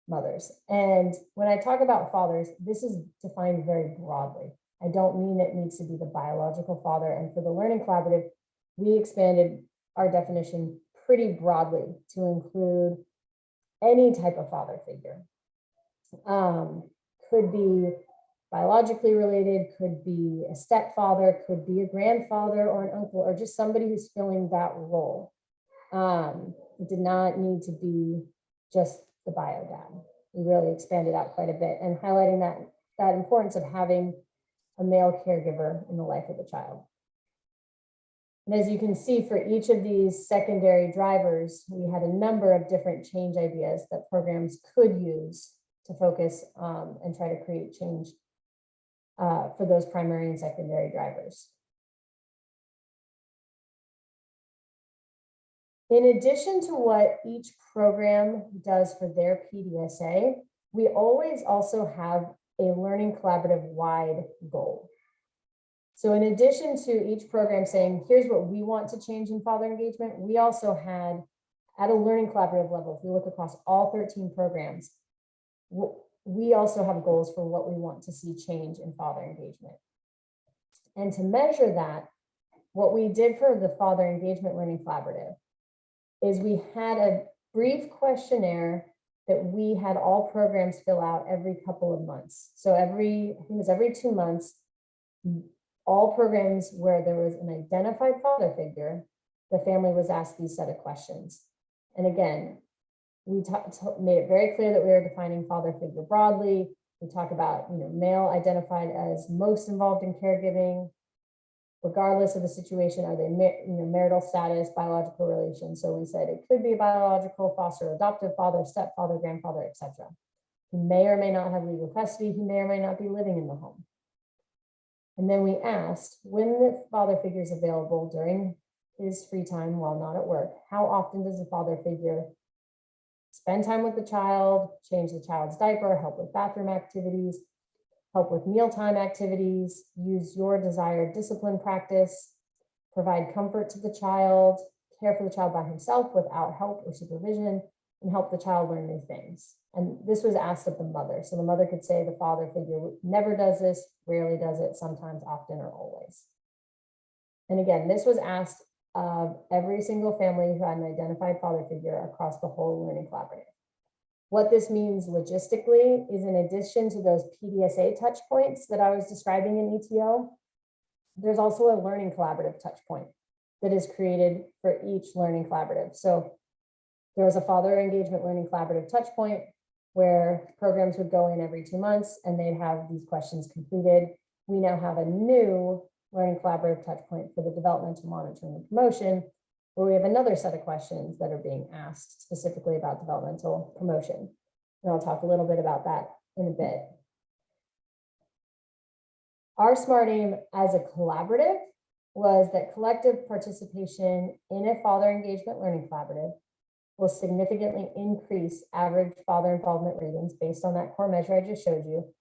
mothers. And when I talk about fathers, this is defined very broadly. I don't mean it needs to be the biological father. And for the Learning Collaborative, we expanded our definition pretty broadly to include any type of father figure. Could be biologically related, could be a stepfather, could be a grandfather or an uncle, or just somebody who's filling that role. It did not need to be just the bio dad. We really expanded out quite a bit and highlighting that importance of having a male caregiver in the life of the child. And as you can see, for each of these secondary drivers, we had a number of different change ideas that programs could use to focus and try to create change for those primary and secondary drivers. In addition to what each program does for their PDSA, we always also have a Learning Collaborative wide goal. So in addition to each program saying, here's what we want to change in father engagement, we also had at a Learning Collaborative level, if we look across all 13 programs, we also have goals for what we want to see change in father engagement. And to measure that, what we did for the Father Engagement Learning Collaborative is we had a brief questionnaire that we had all programs fill out every couple of months. So I think it was every 2 months, all programs where there was an identified father figure, the family was asked these set of questions. And again, we made it very clear that we are defining father figure broadly. We talk about, male identified as most involved in caregiving, regardless of the situation. Are they, marital status, biological relations? So we said it could be a biological, foster, adoptive father, stepfather, grandfather, etc. He may or may not have legal custody. He may or may not be living in the home. And then we asked, when the father figure is available during his free time while not at work, how often does the father figure spend time with the child, change the child's diaper, help with bathroom activities, help with mealtime activities, use your desired discipline practice, provide comfort to the child, care for the child by himself without help or supervision, and help the child learn new things. And this was asked of the mother. So the mother could say the father figure never does this, rarely does it, sometimes, often, or always. And again, this was asked of every single family who had an identified father figure across the whole Learning Collaborative. What this means logistically is, in addition to those PDSA touch points that I was describing in ETO, there's also a Learning Collaborative touch point that is created for each Learning Collaborative. So there was a Father Engagement Learning Collaborative touch point where programs would go in every 2 months and they'd have these questions completed. We now have a new Learning Collaborative touch point for the developmental monitoring and promotion, where we have another set of questions that are being asked specifically about developmental promotion. And I'll talk a little bit about that in a bit. Our SMART aim as a collaborative was that collective participation in a Father Engagement Learning Collaborative will significantly increase average father involvement ratings based on that core measure I just showed you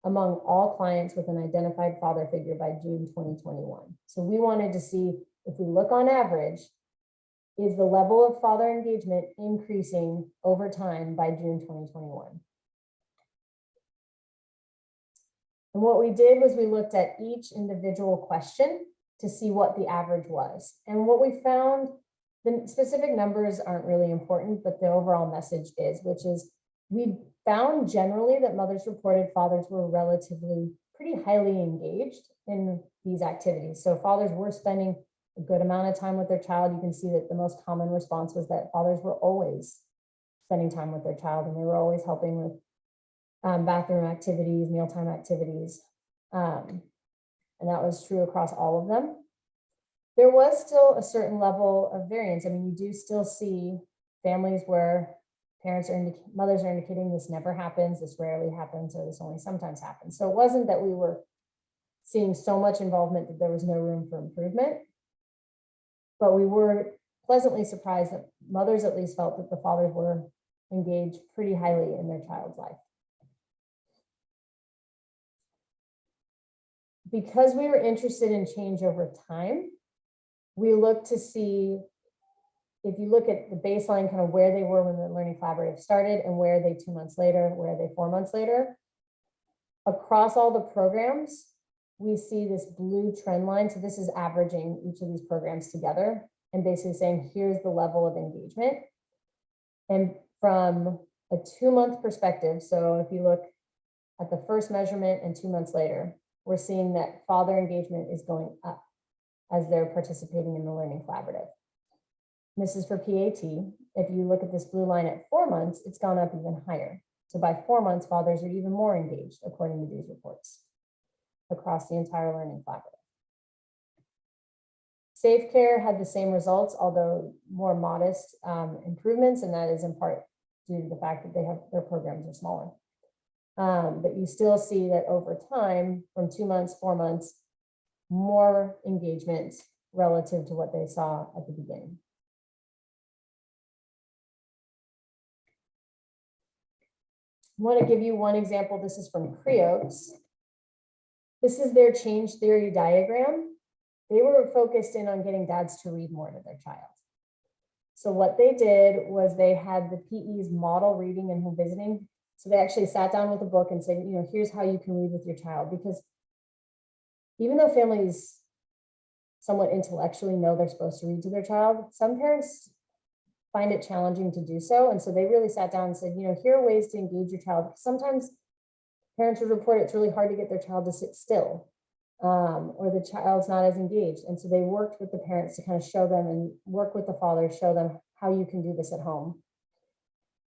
among all clients with an identified father figure by June 2021. So we wanted to see, if we look on average, is the level of father engagement increasing over time by June 2021? And what we did was we looked at each individual question to see what the average was. And what we found, the specific numbers aren't really important, but the overall message is, which is we found generally that mothers reported fathers were relatively pretty highly engaged in these activities. So fathers were spending a good amount of time with their child. You can see that the most common response was that fathers were always spending time with their child, and they were always helping with bathroom activities, mealtime activities. And that was true across all of them. There was still a certain level of variance. I mean, you do still see families where mothers are indicating this never happens, this rarely happens, or this only sometimes happens. So it wasn't that we were seeing so much involvement that there was no room for improvement, but we were pleasantly surprised that mothers at least felt that the fathers were engaged pretty highly in their child's life. Because we were interested in change over time, we looked to see, if you look at the baseline, kind of where they were when the Learning Collaborative started and where are they 2 months later, where are they 4 months later, across all the programs, we see this blue trend line. So this is averaging each of these programs together and basically saying, here's the level of engagement. And from a 2-month perspective, so if you look at the first measurement and 2 months later, we're seeing that father engagement is going up as they're participating in the Learning Collaborative. This is for PAT. If you look at this blue line at 4 months, it's gone up even higher. So by 4 months, fathers are even more engaged, according to these reports, across the entire Learning Collaborative. Safe Care had the same results, although more modest improvements, and that is in part due to the fact that their programs are smaller. But you still see that over time, from 2 months, 4 months, more engagement relative to what they saw at the beginning. I want to give you one example. This is from Creoaks. This is their change theory diagram. They were focused in on getting dads to read more to their child. So what they did was they had the PEs model reading and home visiting. So they actually sat down with a book and said, here's how you can read with your child. Because even though families somewhat intellectually know they're supposed to read to their child, some parents find it challenging to do so. And so they really sat down and said, you know, here are ways to engage your child. Sometimes parents would report it's really hard to get their child to sit still, or the child's not as engaged. And so they worked with the parents to kind of show them, and work with the father, show them how you can do this at home.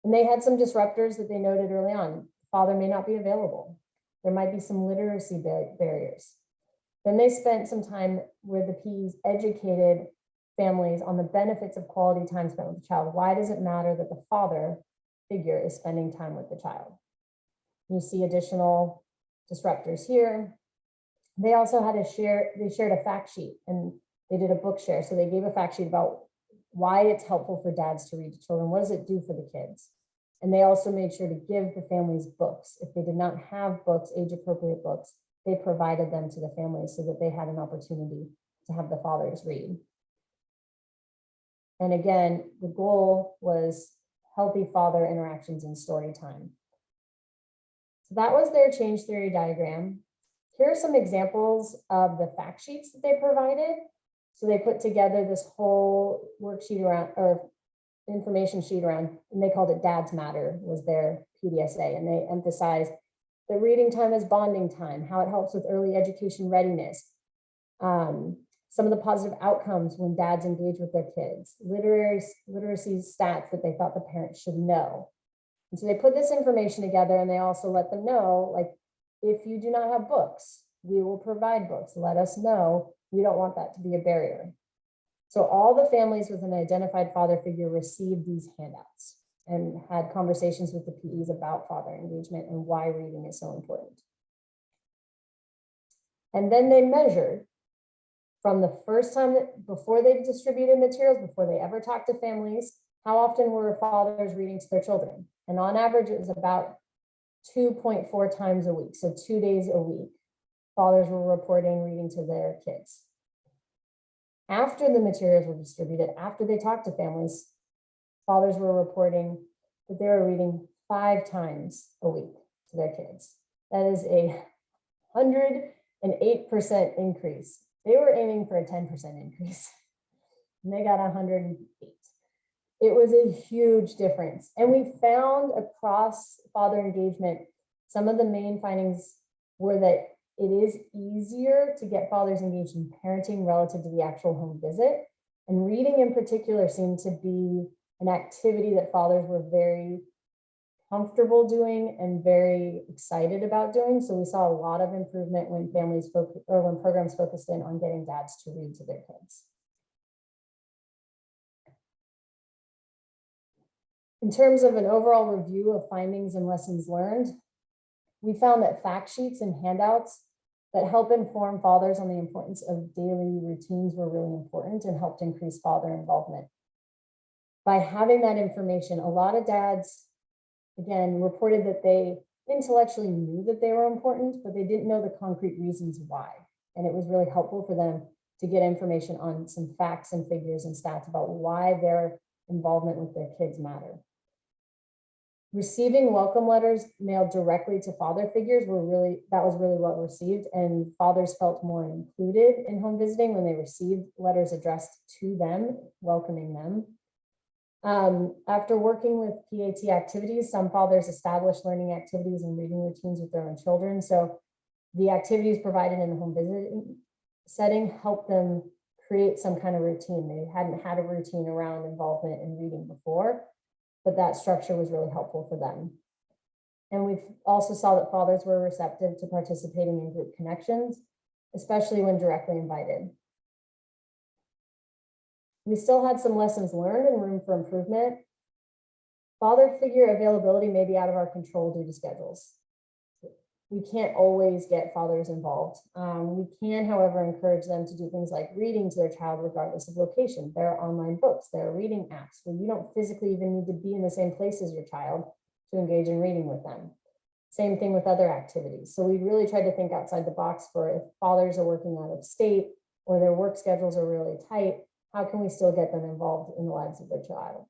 And they had some disruptors that they noted early on. Father may not be available. There might be some literacy barriers. Then they spent some time where the PEs educated families on the benefits of quality time spent with the child. Why does it matter that the father figure is spending time with the child? You see additional disruptors here. They also had they shared a fact sheet, and they did a book share. So they gave a fact sheet about why it's helpful for dads to read to children. What does it do for the kids? And they also made sure to give the families books. If they did not have books, age appropriate books, they provided them to the families so that they had an opportunity to have the fathers read. And again, the goal was healthy father interactions and story time. So that was their change theory diagram. Here are some examples of the fact sheets that they provided. So they put together this whole worksheet around, or information sheet around, and they called it Dads Matter, was their PDSA. And they emphasized the reading time is bonding time, how it helps with early education readiness, some of the positive outcomes when dads engage with their kids, literacy stats that they thought the parents should know. And so they put this information together, and they also let them know, like, if you do not have books, we will provide books. Let us know. We don't want that to be a barrier. So all the families with an identified father figure received these handouts and had conversations with the PEs about father engagement and why reading is so important. And then they measured from the first time before they distributed materials, before they ever talked to families, how often were fathers reading to their children? And on average, it was about 2.4 times a week. So 2 days a week, fathers were reporting reading to their kids. After the materials were distributed, after they talked to families, fathers were reporting that they were reading 5 times a week to their kids. That is a 108% increase. They were aiming for a 10% increase, and they got 108. It was a huge difference. And we found across father engagement, some of the main findings were that it is easier to get fathers engaged in parenting relative to the actual home visit. And reading in particular seemed to be an activity that fathers were very comfortable doing and very excited about doing. So we saw a lot of improvement when when programs focused in on getting dads to read to their kids. In terms of an overall review of findings and lessons learned, we found that fact sheets and handouts that help inform fathers on the importance of daily routines were really important and helped increase father involvement. By having that information, a lot of dads, again, reported that they intellectually knew that they were important, but they didn't know the concrete reasons why. And it was really helpful for them to get information on some facts and figures and stats about why their involvement with their kids matter. Receiving welcome letters mailed directly to father figures that was really well received, and fathers felt more included in home visiting when they received letters addressed to them, welcoming them. After working with PAT activities, some fathers established learning activities and reading routines with their own children. So the activities provided in the home visiting setting helped them create some kind of routine. They hadn't had a routine around involvement in reading before, but that structure was really helpful for them. And we also saw that fathers were receptive to participating in group connections, especially when directly invited. We still had some lessons learned and room for improvement. Father figure availability may be out of our control due to schedules. We can't always get fathers involved. We can, however, encourage them to do things like reading to their child regardless of location. There are online books, there are reading apps where you don't physically even need to be in the same place as your child to engage in reading with them. Same thing with other activities. So we really tried to think outside the box for if fathers are working out of state or their work schedules are really tight, how can we still get them involved in the lives of their child?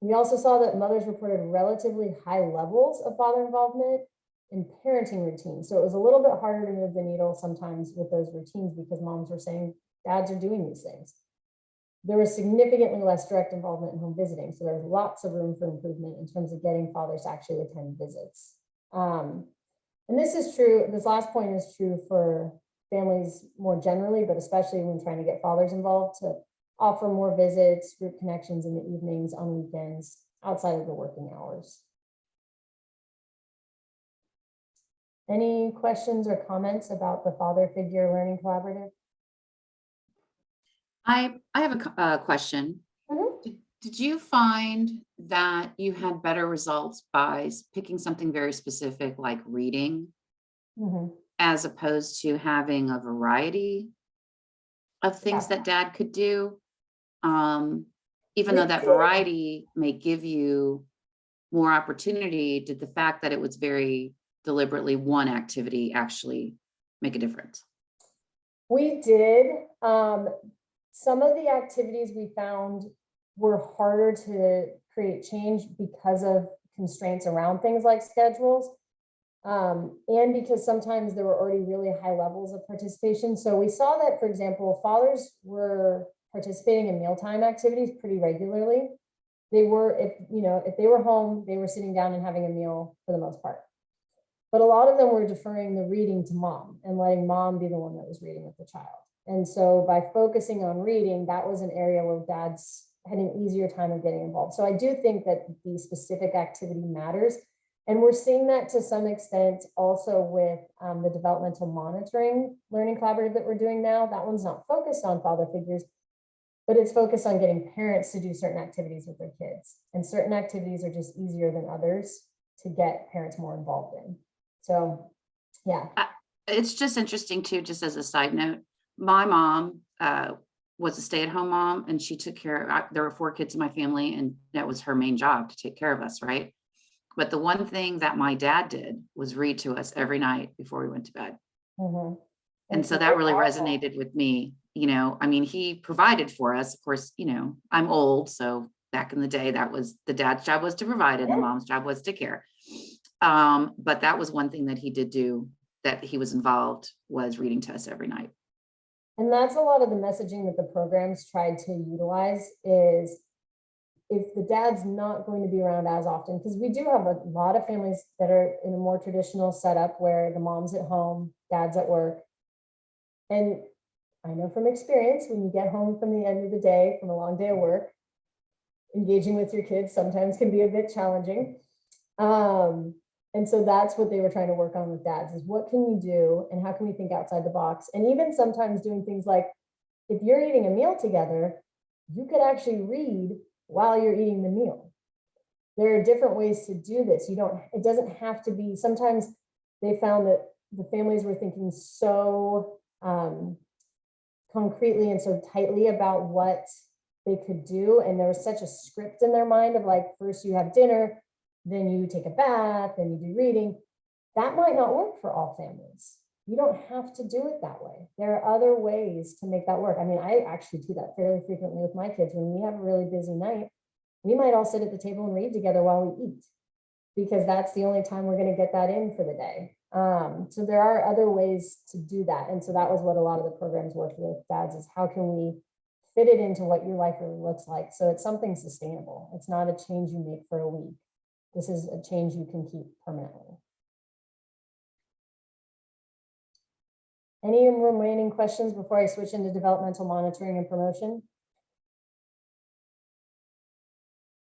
We also saw that mothers reported relatively high levels of father involvement in parenting routines. So it was a little bit harder to move the needle sometimes with those routines because moms were saying, dads are doing these things. there was significantly less direct involvement in home visiting. So there's lots of room for improvement in terms of getting fathers to actually attend visits. And this is true, this last point is true for families more generally, but especially when trying to get fathers involved, to offer more visits, group connections in the evenings, on weekends, outside of the working hours. Any questions or comments about the Father Figure Learning Collaborative? I have a question. Did you find that you had better results by picking something very specific like reading, as opposed to having a variety of things that dad could do? Even though that variety may give you more opportunity, did the fact that it was very deliberately one activity actually make a difference? We did. Some of the activities we found were harder to create change because of constraints around things like schedules. And because sometimes there were already really high levels of participation. So we saw that, for example, fathers were participating in mealtime activities pretty regularly. They were, if they were home, they were sitting down and having a meal for the most part. But a lot of them were deferring the reading to mom and letting mom be the one that was reading with the child. And so by focusing on reading, that was an area where dads had an easier time of getting involved. So I do think that the specific activity matters. And we're seeing that to some extent also with the developmental monitoring learning collaborative that we're doing now. That one's not focused on father figures, but it's focused on getting parents to do certain activities with their kids. And certain activities are just easier than others to get parents more involved in. So, yeah. It's just interesting too, just as a side note, my mom was a stay-at-home mom, and she took care of, there were 4 kids in my family, and that was her main job, to take care of us, right? But the one thing that my dad did was read to us every night before we went to bed. And so that really resonated with me. I mean, he provided for us, of course. I'm old, so back in the day, that was the dad's job, was to provide, and the mom's job was to care. But that was one thing that he did do, that he was involved, was reading to us every night. And that's a lot of the messaging that the programs tried to utilize, is if the dad's not going to be around as often, because we do have a lot of families that are in a more traditional setup where the mom's at home, dad's at work. And I know from experience, when you get home from the end of the day, from a long day of work, engaging with your kids sometimes can be a bit challenging. And so that's what they were trying to work on with dads, is what can you do and how can we think outside the box? And even sometimes doing things like, if you're eating a meal together, you could actually read while you're eating the meal. There are different ways to do this. It doesn't have to be, sometimes they found that the families were thinking so concretely and so tightly about what they could do. And there was such a script in their mind of like, first you have dinner, then you take a bath, then you do reading. That might not work for all families. You don't have to do it that way. There are other ways to make that work. I mean, I actually do that fairly frequently with my kids. When we have a really busy night, we might all sit at the table and read together while we eat, because that's the only time we're going to get that in for the day. So there are other ways to do that. And so that was what a lot of the programs worked with dads, is how can we fit it into what your life really looks like, so it's something sustainable. It's not a change you make for a week. This is a change you can keep permanently. Any remaining questions before I switch into developmental monitoring and promotion?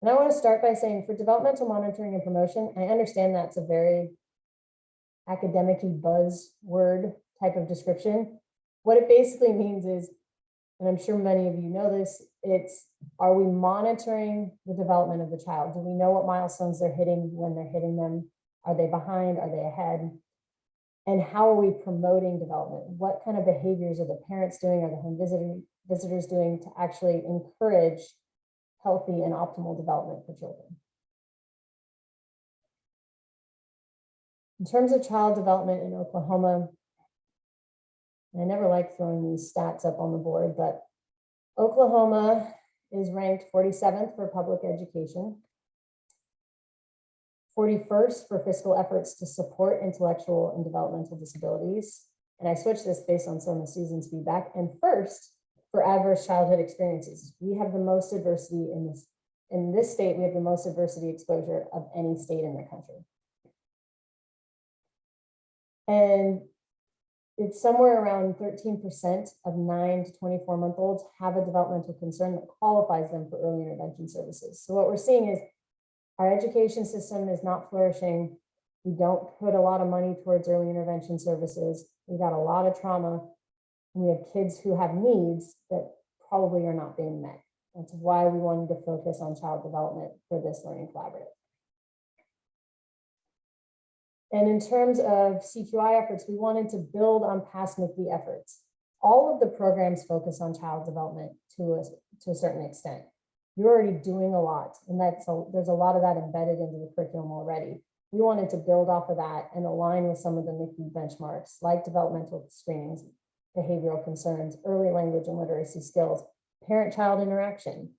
And I want to start by saying, for developmental monitoring and promotion, I understand that's a very academic-y buzzword type of description. What it basically means is, and I'm sure many of you know this, it's, are we monitoring the development of the child? Do we know what milestones they're hitting when they're hitting them? Are they behind? Are they ahead? And how are we promoting development? What kind of behaviors are the parents doing, or the home visitors doing, to actually encourage healthy and optimal development for children? In terms of child development in Oklahoma, and I never like throwing these stats up on the board, but Oklahoma is ranked 47th for public education, 41st for fiscal efforts to support intellectual and developmental disabilities. And I switched this based on some of Susan's feedback, and first for adverse childhood experiences. We have the most adversity in this state, we have the most adversity exposure of any state in the country. And it's somewhere around 13% of 9 to 24-month-olds have a developmental concern that qualifies them for early intervention services. So what we're seeing is our education system is not flourishing. We don't put a lot of money towards early intervention services. We got a lot of trauma. And we have kids who have needs that probably are not being met. That's why we wanted to focus on child development for this learning collaborative. And in terms of CQI efforts, we wanted to build on past McBee efforts. All of the programs focus on child development to a certain extent. You're already doing a lot, and there's a lot of that embedded into the curriculum already. We wanted to build off of that and align with some of the McBee benchmarks, like developmental screenings, behavioral concerns, early language and literacy skills, parent-child interaction,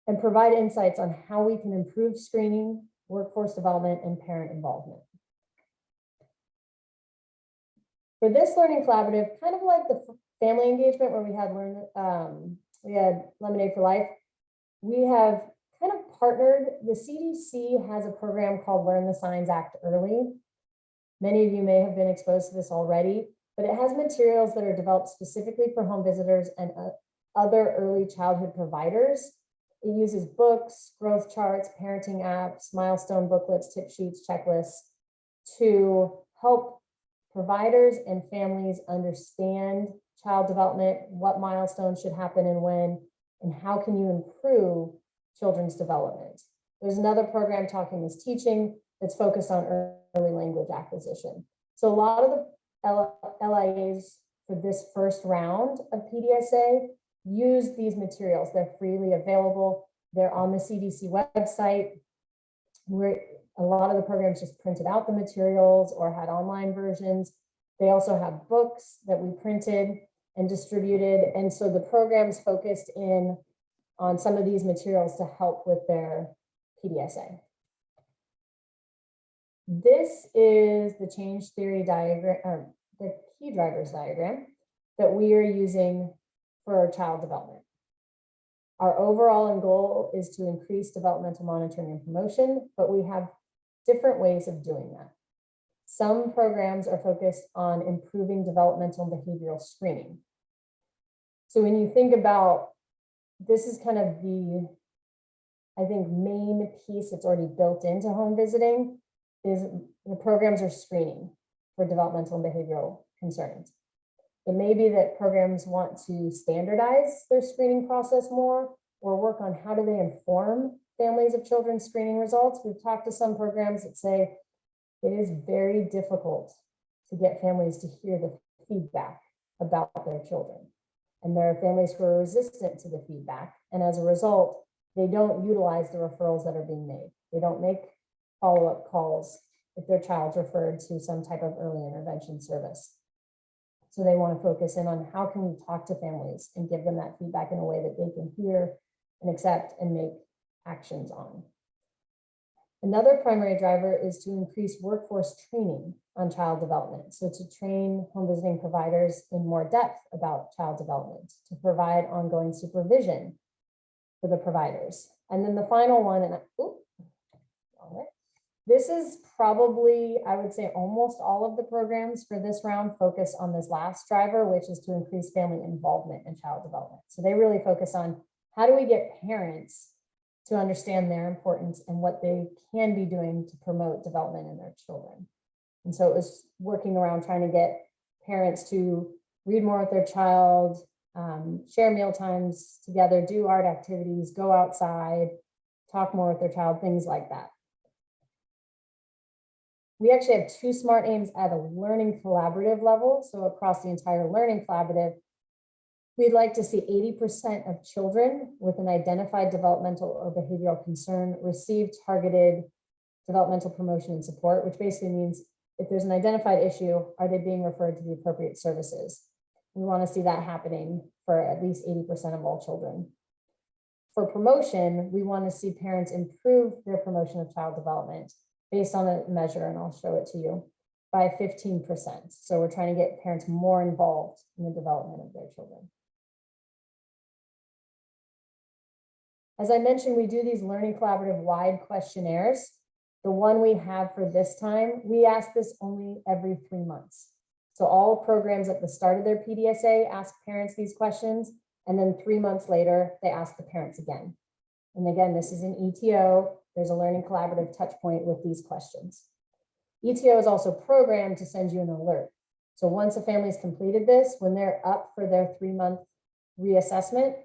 and provide insights on how we can improve screening, workforce development, and parent involvement. For this learning collaborative, kind of like the family engagement where we had Lemonade for Life, we have kind of partnered. The CDC has a program called Learn the Signs, Act Early. Many of you may have been exposed to this already, but it has materials that are developed specifically for home visitors and other early childhood providers. It uses books, growth charts, parenting apps, milestone booklets, tip sheets, checklists to help providers and families understand child development, what milestones should happen and when, and how can you improve children's development. There's another program, Talking is Teaching, that's focused on early language acquisition. So a lot of the LIAs for this first round of PDSA use these materials. They're freely available. They're on the CDC website. A lot of the programs just printed out the materials or had online versions. They also have books that we printed and distributed. And so the programs focused in on some of these materials to help with their PDSA. This is the change theory diagram, or the key drivers diagram that we are using for our child development. Our overall goal is to increase developmental monitoring and promotion, but we have different ways of doing that. Some programs are focused on improving developmental and behavioral screening. So when you think about, this is kind of the, I think, main piece that's already built into home visiting is the programs are screening for developmental and behavioral concerns. It may be that programs want to standardize their screening process more or work on how do they inform families of children's screening results. We've talked to some programs that say it is very difficult to get families to hear the feedback about their children. And there are families who are resistant to the feedback. And as a result, they don't utilize the referrals that are being made. They don't make follow-up calls if their child's referred to some type of early intervention service. So they want to focus in on how can we talk to families and give them that feedback in a way that they can hear and accept and make actions on. Another primary driver is to increase workforce training on child development. So to train home visiting providers in more depth about child development, to provide ongoing supervision for the providers. And then the final one, and this is probably, I would say, almost all of the programs for this round focus on this last driver, which is to increase family involvement in child development. So they really focus on how do we get parents to understand their importance and what they can be doing to promote development in their children. And so it was working around trying to get parents to read more with their child, share meal times together, do art activities, go outside, talk more with their child, things like that. We actually have 2 SMART aims at a learning collaborative level. So across the entire learning collaborative, we'd like to see 80% of children with an identified developmental or behavioral concern receive targeted developmental promotion and support, which basically means if there's an identified issue, are they being referred to the appropriate services? We want to see that happening for at least 80% of all children. For promotion, we want to see parents improve their promotion of child development based on a measure, and I'll show it to you, by 15%. So we're trying to get parents more involved in the development of their children. As I mentioned, we do these Learning Collaborative wide questionnaires. The one we have for this time, we ask this only every 3 months. So all programs at the start of their PDSA ask parents these questions, and then 3 months later, they ask the parents again. And again, this is an ETO. There's a Learning Collaborative touch point with these questions. ETO is also programmed to send you an alert. So once a family's completed this, when they're up for their 3-month reassessment,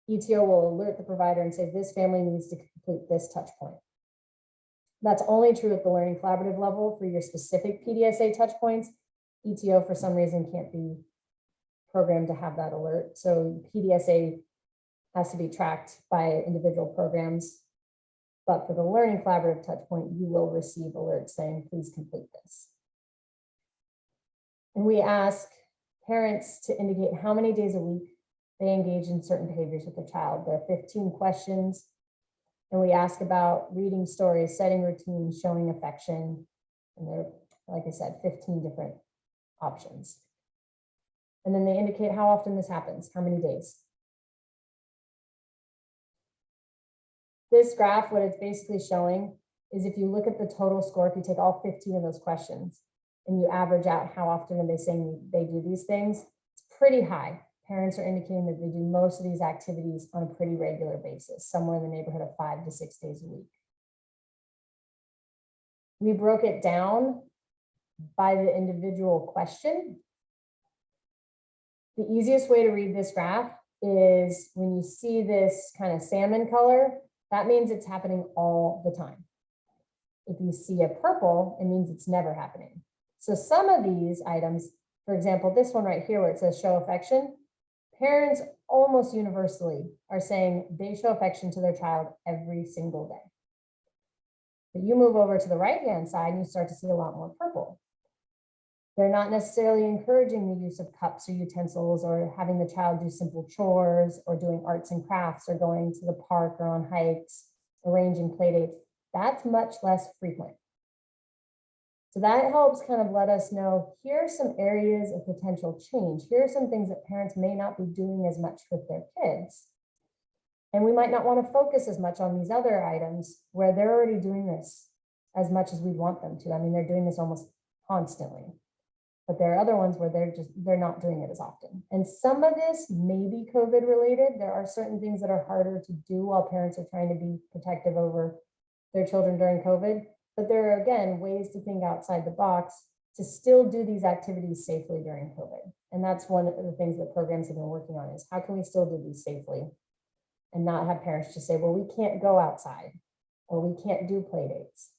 ETO will alert the provider and say, this family needs to complete this touch point. That's only true at the Learning Collaborative level for your specific PDSA touch points. ETO, for some reason, can't be programmed to have that alert. So PDSA has to be tracked by individual programs. But for the Learning Collaborative touch point, you will receive alerts saying, please complete this. And we ask parents to indicate how many days a week they engage in certain behaviors with their child. There are 15 questions. And we ask about reading stories, setting routines, showing affection. And there are, like I said, 15 different options. And then they indicate how often this happens, how many days. This graph, what it's basically showing is if you look at the total score, if you take all 15 of those questions and you average out how often are they saying they do these things, it's pretty high. Parents are indicating that they do most of these activities on a pretty regular basis, somewhere in the neighborhood of 5 to 6 days a week. We broke it down by the individual question. The easiest way to read this graph is when you see this kind of salmon color, that means it's happening all the time. If you see a purple, it means it's never happening. So some of these items, for example, this one right here where it says show affection, parents almost universally are saying they show affection to their child every single day. But you move over to the right-hand side and you start to see a lot more purple. They're not necessarily encouraging the use of cups or utensils or having the child do simple chores or doing arts and crafts or going to the park or on hikes, arranging play dates. That's much less frequent. So that helps kind of let us know, here are some areas of potential change. Here are some things that parents may not be doing as much with their kids. And we might not want to focus as much on these other items where they're already doing this as much as we'd want them to. I mean, they're doing this almost constantly. But there are other ones where they're not doing it as often. And some of this may be COVID related. There are certain things that are harder to do while parents are trying to be protective over their children during COVID. But there are, again, ways to think outside the box to still do these activities safely during COVID. And that's one of the things that programs have been working on is how can we still do these safely and not have parents just say, well, we can't go outside or we can't do play dates.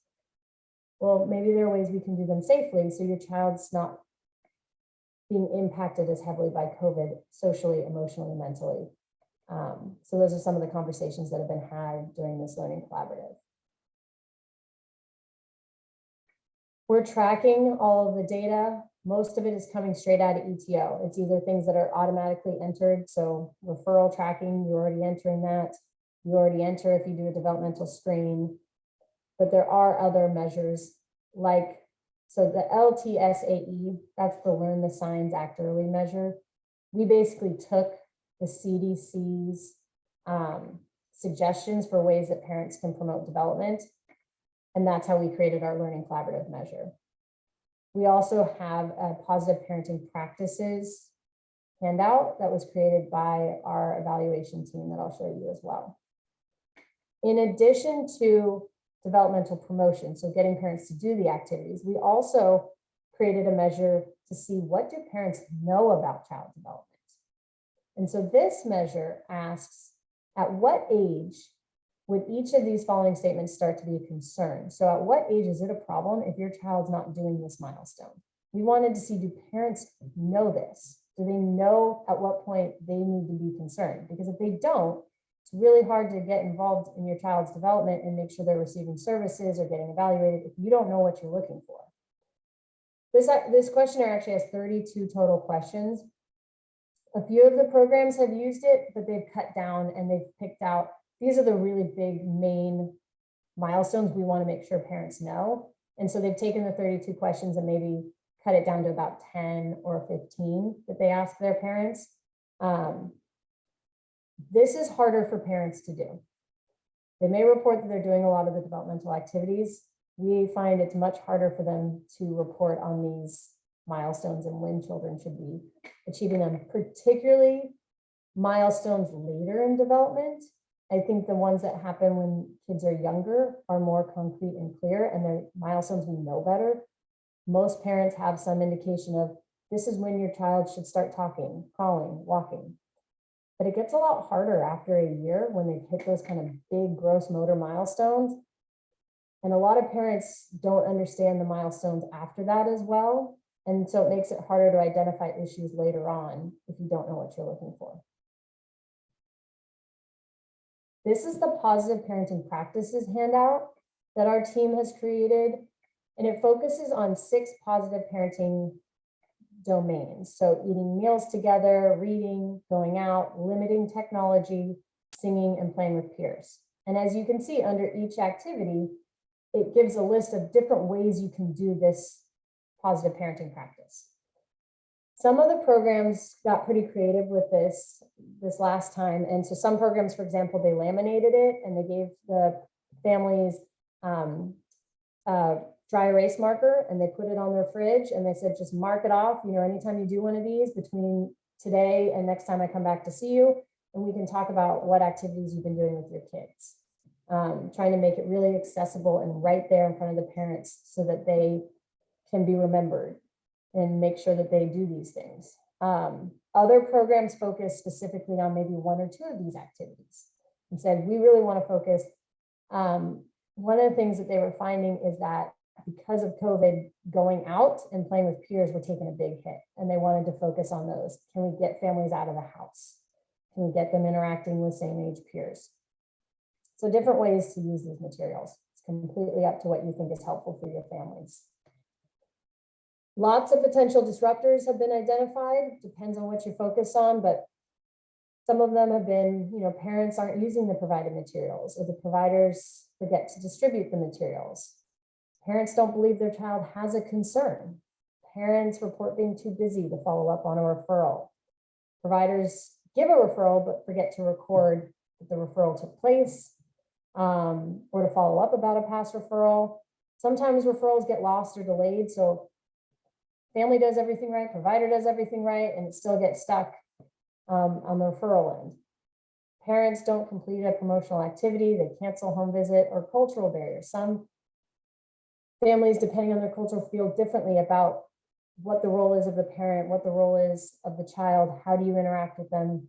Well, maybe there are ways we can do them safely so your child's not being impacted as heavily by COVID socially, emotionally, mentally. So those are some of the conversations that have been had during this Learning Collaborative. We're tracking all of the data. Most of it is coming straight out of ETO. It's either things that are automatically entered. So referral tracking, you're already entering that. You already enter if you do a developmental screen. But there are other measures like, so the LTSAE, that's the Learn the Signs Act Early measure. We basically took the CDC's suggestions for ways that parents can promote development. And that's how we created our Learning Collaborative measure. We also have a positive parenting practices handout that was created by our evaluation team that I'll show you as well. In addition to developmental promotion, so getting parents to do the activities, we also created a measure to see what do parents know about child development. And so this measure asks, at what age would each of these following statements start to be a concern? So at what age is it a problem if your child's not doing this milestone? We wanted to see, do parents know this? Do they know at what point they need to be concerned? Because if they don't, it's really hard to get involved in your child's development and make sure they're receiving services or getting evaluated if you don't know what you're looking for. This questionnaire actually has 32 total questions. A few of the programs have used it, but they've cut down and they've picked out, these are the really big main milestones we want to make sure parents know. And so they've taken the 32 questions and maybe cut it down to about 10 or 15 that they ask their parents. This is harder for parents to do. They may report that they're doing a lot of the developmental activities. We find it's much harder for them to report on these milestones and when children should be achieving them, particularly milestones later in development. I think the ones that happen when kids are younger are more concrete and clear, and they're milestones we know better. Most parents have some indication of this is when your child should start talking, crawling, walking. But it gets a lot harder after a year when they hit those kind of big gross motor milestones. And a lot of parents don't understand the milestones after that as well. And so it makes it harder to identify issues later on if you don't know what you're looking for. This is the positive parenting practices handout that our team has created, and it focuses on 6 positive parenting domains. So eating meals together, reading, going out, limiting technology, singing, and playing with peers. And as you can see under each activity, it gives a list of different ways you can do this positive parenting practice. Some of the programs got pretty creative with this last time. And so some programs, for example, they laminated it and they gave the families dry erase marker and they put it on their fridge and they said, just mark it off, you know, anytime you do one of these between today and next time I come back to see you, and we can talk about what activities you've been doing with your kids. Trying to make it really accessible and right there in front of the parents so that they can be remembered and make sure that they do these things. Other programs focus specifically on maybe 1 or 2 of these activities and said, we really want to focus. One of the things that they were finding is that because of COVID, going out and playing with peers were taking a big hit, and they wanted to focus on those. Can we get families out of the house? Can we get them interacting with same age peers? So different ways to use these materials. It's completely up to what you think is helpful for your families. Lots of potential disruptors have been identified, depends on what you focus on, but some of them have been, you know, parents aren't using the provided materials, or the providers forget to distribute the materials. Parents don't believe their child has a concern. Parents report being too busy to follow up on a referral. Providers give a referral, but forget to record that the referral took place, or to follow up about a past referral. Sometimes referrals get lost or delayed, so family does everything right, provider does everything right, and it still gets stuck on the referral end. Parents don't complete a promotional activity, they cancel home visit, or cultural barriers. Some families, depending on their culture, feel differently about what the role is of the parent, what the role is of the child, how do you interact with them?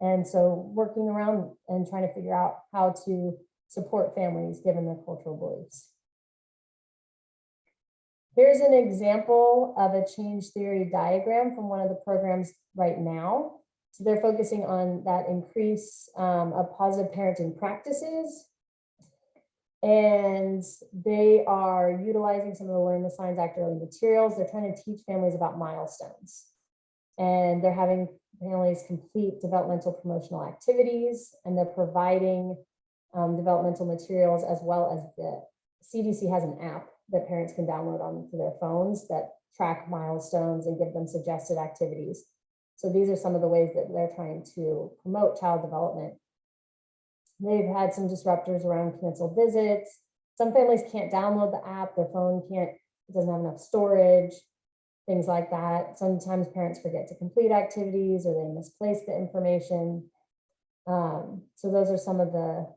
And so working around and trying to figure out how to support families given their cultural beliefs. Here's an example of a change theory diagram from one of the programs right now. So they're focusing on that increase of positive parenting practices. And they are utilizing some of the Learn the Signs Act early materials. They're trying to teach families about milestones. And they're having families complete developmental promotional activities, and they're providing developmental materials, as well as the CDC has an app that parents can download onto their phones that track milestones and give them suggested activities. So these are some of the ways that they're trying to promote child development. They've had some disruptors around canceled visits. Some families can't download the app, their phone doesn't have enough storage, things like that. Sometimes parents forget to complete activities or they misplace the information. So those are some of the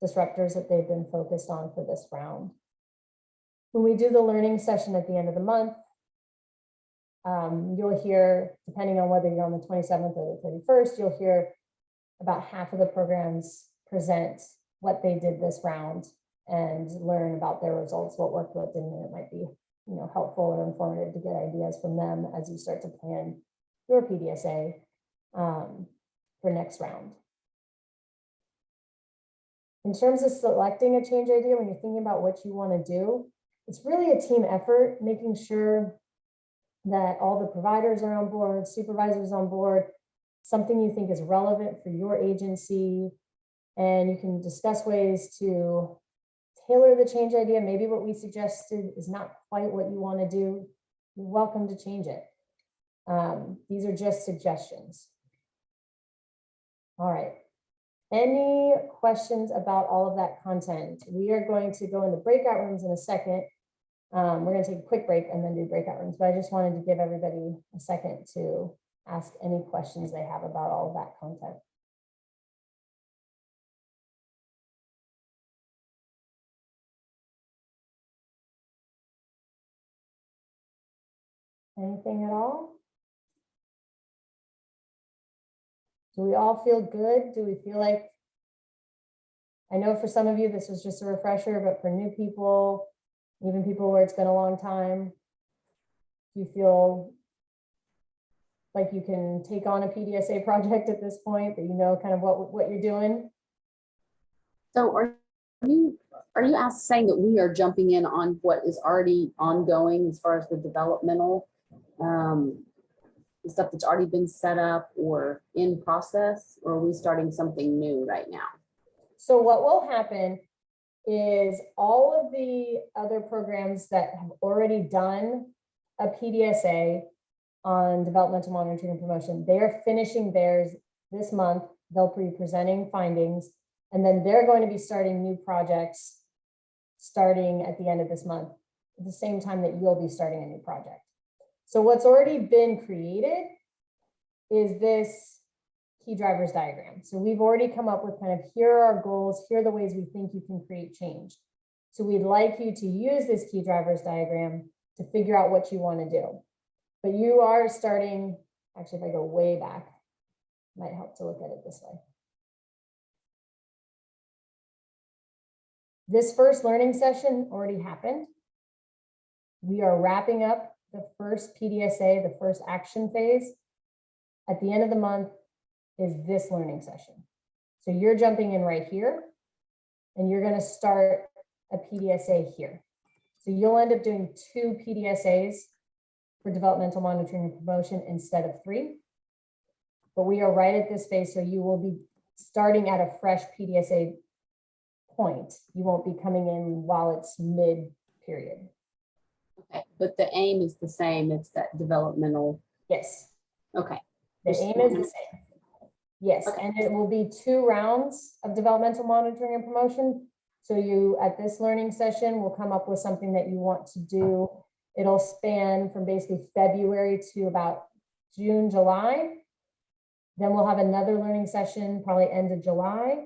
disruptors that they've been focused on for this round. When we do the learning session at the end of the month, you'll hear, depending on whether you're on the 27th or the 31st, you'll hear about half of the programs present what they did this round and learn about their results, what worked, what didn't. It might be, you know, helpful or informative to get ideas from them as you start to plan your PDSA for next round. In terms of selecting a change idea, when you're thinking about what you want to do, it's really a team effort, making sure that all the providers are on board, supervisors on board, something you think is relevant for your agency, and you can discuss ways to tailor the change idea. Maybe what we suggested is not quite what you want to do. You're welcome to change it. These are just suggestions. All right. Any questions about all of that content? We are going to go into breakout rooms in a second. We're going to take a quick break and then do breakout rooms, but I just wanted to give everybody a second to ask any questions they have about all of that content. Anything at all? Do we all feel good? Do we feel like, I know for some of you, this was just a refresher, but for new people, even people where it's been a long time, do you feel like you can take on a PDSA project at this point, that you know kind of what you're doing? So are you saying that we are jumping in on what is already ongoing as far as the developmental stuff that's already been set up or in process, or are we starting something new right now? So what will happen is all of the other programs that have already done a PDSA on developmental monitoring and promotion, they're finishing theirs this month. They'll be presenting findings, and then they're going to be starting new projects starting at the end of this month, at the same time that you'll be starting a new project. So what's already been created is this key drivers diagram. So we've already come up with kind of, here are our goals, here are the ways we think you can create change. So we'd like you to use this key drivers diagram to figure out what you want to do. But you are starting, actually, if I go way back, might help to look at it this way. This first learning session already happened. We are wrapping up the first PDSA, the first action phase. At the end of the month is this learning session. So you're jumping in right here, and you're going to start a PDSA here. So you'll end up doing 2 PDSAs for developmental monitoring and promotion instead of 3. But we are right at this phase, so you will be starting at a fresh PDSA point. You won't be coming in while it's mid-period. Okay, but the aim is the same. It's that developmental. Yes. Okay. The aim is the same. Yes, Okay. and it will be 2 rounds of developmental monitoring and promotion. So you, at this learning session, will come up with something that you want to do. It'll span from basically February to about June, July. Then we'll have another learning session, probably end of July.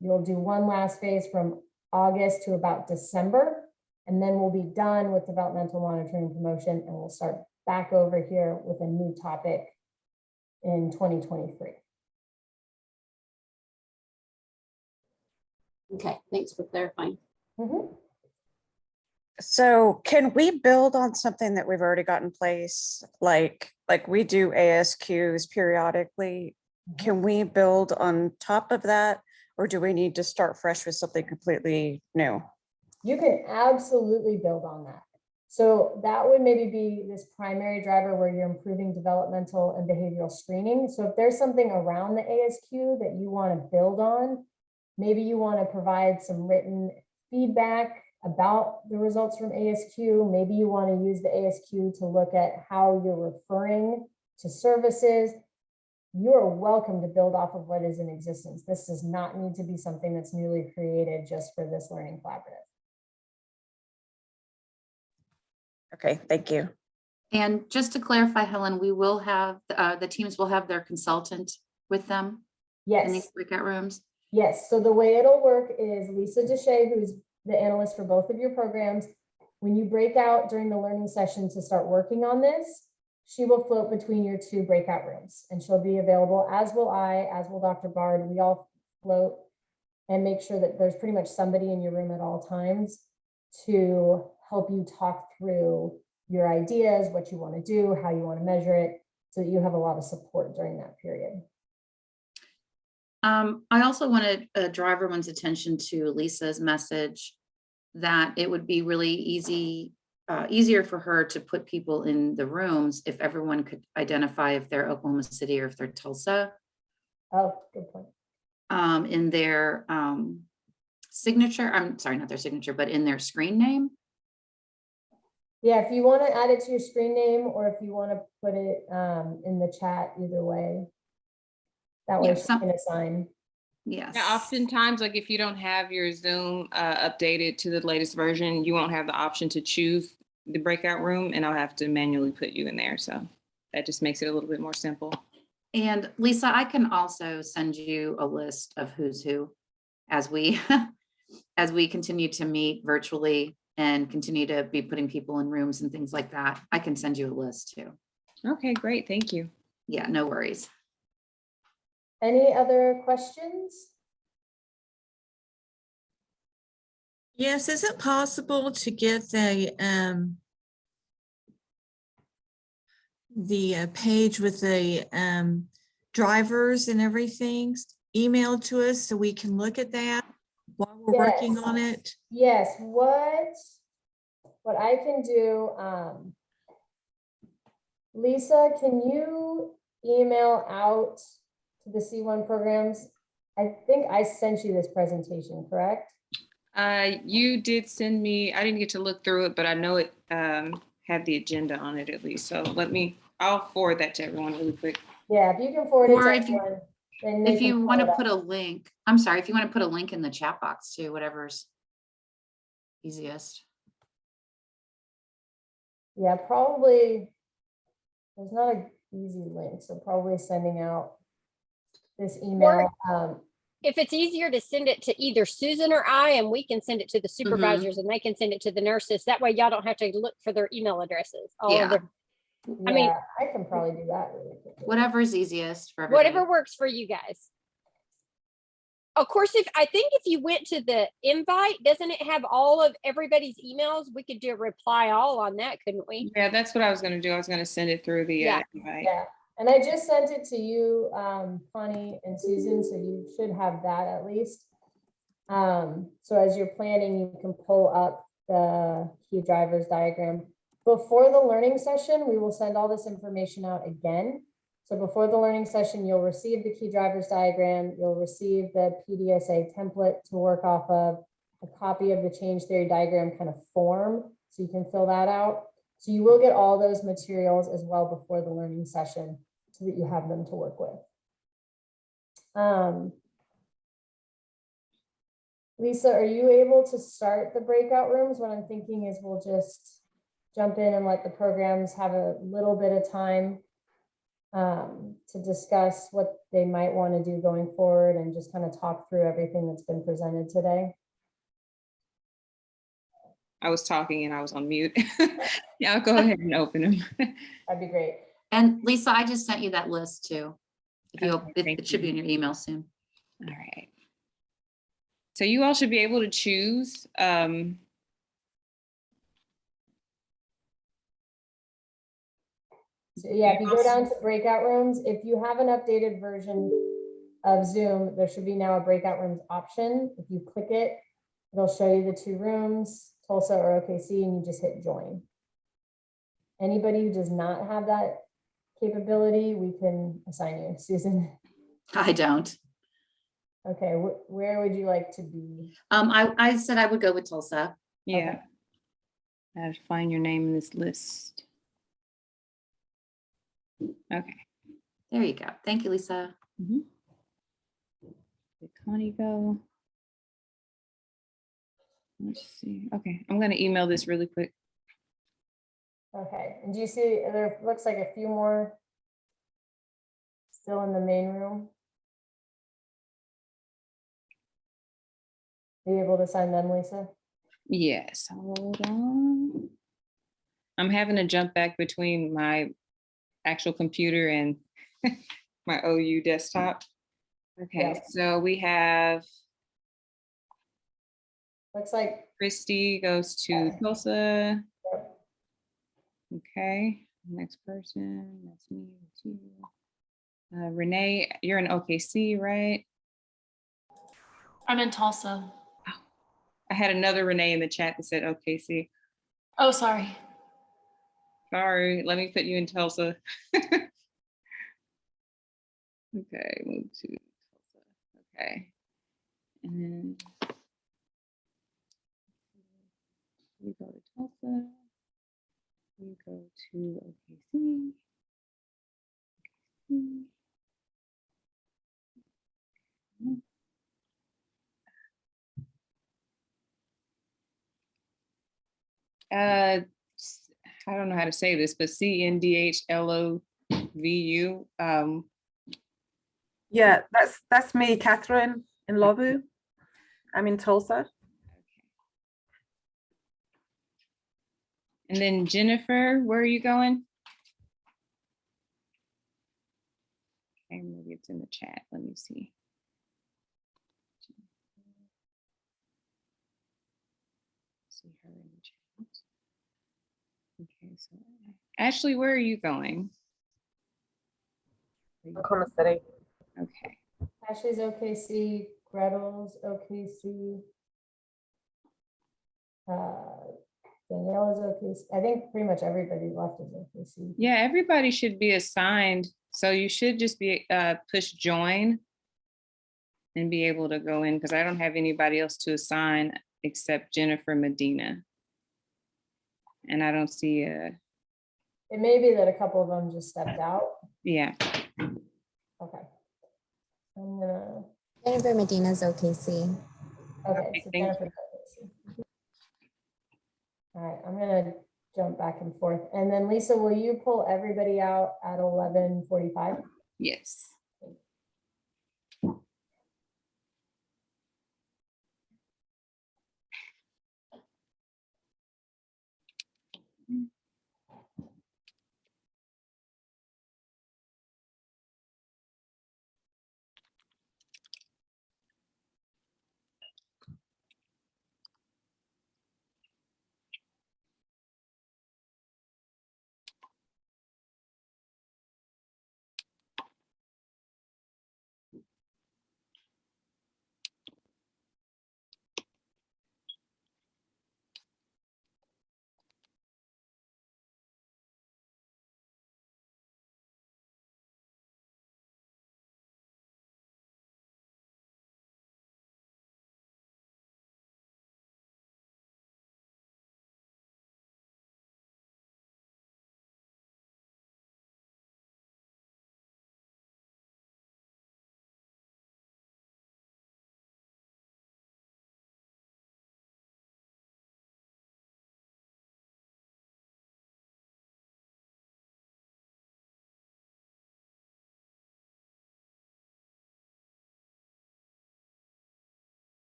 You'll do one last phase from August to about December. And then we'll be done with developmental monitoring and promotion, and we'll start back over here with a new topic in 2023. Okay, thanks for clarifying. So can we build on something that we've already got in place? Like we do ASQs periodically. Can we build on top of that? Or do we need to start fresh with something completely new? You can absolutely build on that. So that would maybe be this primary driver where you're improving developmental and behavioral screening. So if there's something around the ASQ that you want to build on, maybe you want to provide some written feedback about the results from ASQ. Maybe you want to use the ASQ to look at how you're referring to services. You are welcome to build off of what is in existence. This does not need to be something that's newly created just for this learning collaborative. Okay, thank you. And just to clarify, Helen, we will have, the teams will have their consultant with them in these Yes. breakout rooms. Yes, so the way it'll work is Lisa Deshay, who's the analyst for both of your programs, when you break out during the learning session to start working on this, she will float between your 2 breakout rooms, and she'll be available, as will I, as will Dr. Bard. We all float and make sure that there's pretty much somebody in your room at all times to help you talk through your ideas, what you want to do, how you want to measure it, so that you have a lot of support during that period. I also want to draw everyone's attention to Lisa's message that it would be really easier for her to put people in the rooms if everyone could identify if they're Oklahoma City or if they're Tulsa. Oh, good point. In their signature, I'm sorry, not their signature, but in their screen name. Yeah, if you want to add it to your screen name, or if you want to put it in the chat, either way. That way Yeah, she can assign. Yes. Now, oftentimes, like if you don't have your Zoom updated to the latest version, you won't have the option to choose the breakout room, and I'll have to manually put you in there. So that just makes it a little bit more simple. And Lisa, I can also send you a list of who's who as we as we continue to meet virtually and continue to be putting people in rooms and things like that. I can send you a list too. Okay, great. Thank you. Yeah, no worries. Any other questions? Yes, is it possible to get the page with the drivers and everything emailed to us so we can look at that while we're working on it? Yes, what I can do, Lisa, can you email out to the C1 programs? I think I sent you this presentation, correct? You did send me, I didn't get to look through it, but I know it had the agenda on it at least. So I'll forward that to everyone really quick. Yeah, if you can forward it Or to if you, everyone, then they if can you pull want it to up. put a link, I'm sorry, if you want to put a link in the chat box too, whatever's easiest. Yeah, probably, there's not an easy link, so probably sending out this email. If it's easier to send it to either Susan or I, and we can send it to the supervisors and they can send it to the nurses. That way y'all don't have to look for their email addresses. Yeah. I mean, I can probably do that really quickly. Whatever's easiest for everybody. Whatever works for you guys. Of course, if you went to the invite, doesn't it have all of everybody's emails? We could do a reply all on that, couldn't we? Yeah, that's what I was going to do. I was going to send it through the invite. Yeah, and I just sent it to you, Connie and Susan, so you should have that at least. So as you're planning, you can pull up the key drivers diagram. Before the learning session, we will send all this information out again. So before the learning session, you'll receive the key drivers diagram, you'll receive the PDSA template to work off of, a copy of the change theory diagram kind of form, so you can fill that out. So you will get all those materials as well before the learning session so that you have them to work with. Lisa, are you able to start the breakout rooms? What I'm thinking is we'll just jump in and let the programs have a little bit of time to discuss what they might want to do going forward and just kind of talk through everything that's been presented today. I was talking and I was on mute. Yeah, I'll go ahead and open them. That'd be great. And Lisa, I just sent you that list too. If you, it should be in your email soon. All right. So you all should be able to choose. So yeah, if you go down to breakout rooms, if you have an updated version of Zoom, there should be now a breakout rooms option. If you click it, it'll show you the two rooms, Tulsa or OKC, and you just hit join. Anybody who does not have that capability, we can assign you. Susan? I don't. Okay, where would you like to be? I said I would go with Tulsa. Yeah. Okay. I have to find your name in this list. Okay. There you go. Thank you, Lisa. Did Connie go? Let's see. Okay, I'm gonna email this really quick. Okay, and do you see, there looks like a few more still in the main room? Are you able to sign them, Lisa? Yes, hold on. I'm having to jump back between my actual computer and my OU desktop. Okay, so we have Looks like Christy goes to Tulsa. Okay, next person, that's me, that's you. Renee, you're in OKC, right? I'm in Tulsa. I had another Renee in the chat that said OKC. Oh, sorry. Sorry, let me put you in Tulsa. Okay, move to Tulsa. Okay. And then you go to Tulsa. You go to OKC. I don't know how to say this, but CNDHLOVU. Yeah, that's me, Catherine, in Lovu. I'm in Tulsa. And then Jennifer, where are you going? Okay, maybe it's in the chat. Let me see. See her in the chat. Okay, so Ashley, where are you going? Oklahoma City. Okay. Ashley's OKC, Gretel's OKC. Daniela's OKC. I think pretty much everybody left is OKC. Yeah, everybody should be assigned. So you should just be push join and be able to go in, because I don't have anybody else to assign except Jennifer Medina. And I don't see a. It may be that a couple of them just stepped out. Yeah. Okay. I'm gonna. Jennifer Medina's OKC. Okay, so thank Jennifer's OKC. All right, I'm gonna jump back and forth. And then Lisa, will you pull everybody out at 11:45? Yes.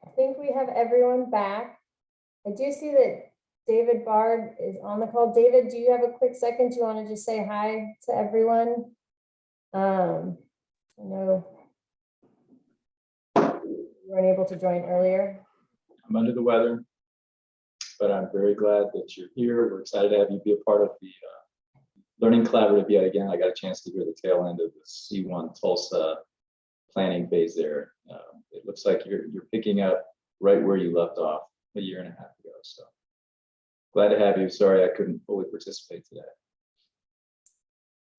I think we have everyone back. I do see that David Bard is on the call. David, do you have a quick second? Do you want to just say hi to everyone? I know you weren't able to join earlier. I'm under the weather, but I'm very glad that you're here. We're excited to have you be a part of the Learning Collaborative yet again. I got a chance to hear the tail end of the C1 Tulsa planning phase there. It looks like you're picking up right where you left off a year and a half ago. So glad to have you. Sorry I couldn't fully participate today.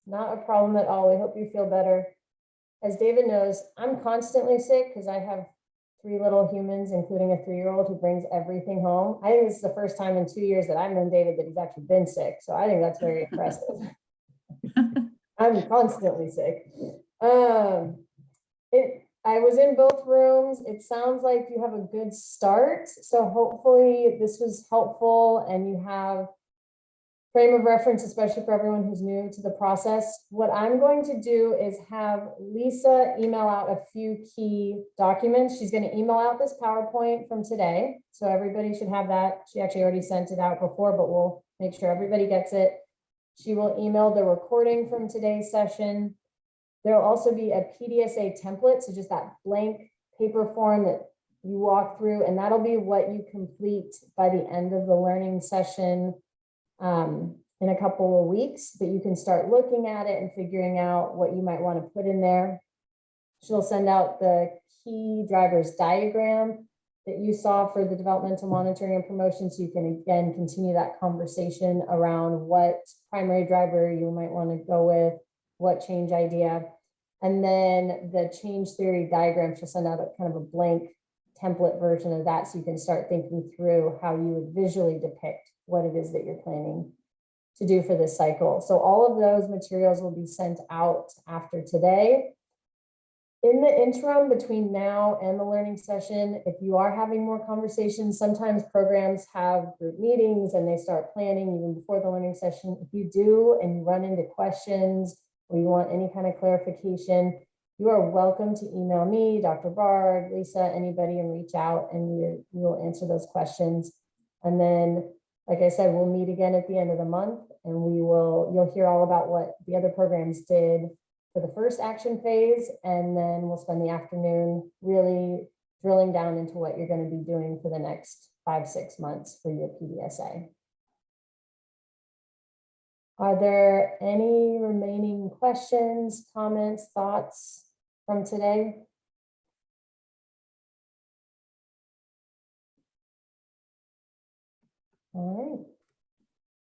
Not a problem at all. We hope you feel better. As David knows, I'm constantly sick because I have 3 little humans, including a 3-year-old who brings everything home. I think this is the first time in 2 years that I've known David that he's actually been sick. So I think that's very impressive. I'm constantly sick. I was in both rooms. It sounds like you have a good start. So hopefully this was helpful and you have frame of reference, especially for everyone who's new to the process. What I'm going to do is have Lisa email out a few key documents. She's going to email out this PowerPoint from today. So everybody should have that. She actually already sent it out before, but we'll make sure everybody gets it. She will email the recording from today's session. There'll also be a PDSA template, so just that blank paper form that you walk through, and that'll be what you complete by the end of the learning session in a couple of weeks, but you can start looking at it and figuring out what you might want to put in there. She'll send out the key drivers diagram that you saw for the developmental monitoring and promotion, so you can again continue that conversation around what primary driver you might want to go with, what change idea, and then the change theory diagram. She'll send out a kind of a blank template version of that, so you can start thinking through how you would visually depict what it is that you're planning to do for this cycle. So all of those materials will be sent out after today. In the interim between now and the learning session, if you are having more conversations, sometimes programs have group meetings and they start planning even before the learning session. If you do and you run into questions or you want any kind of clarification, you are welcome to email me, Dr. Bard, Lisa, anybody, and reach out and we will answer those questions. And then, like I said, we'll meet again at the end of the month and you'll hear all about what the other programs did for the first action phase. And then we'll spend the afternoon really drilling down into what you're going to be doing for the next 5-6 months for your PDSA. Are there any remaining questions, comments, thoughts from today? All right.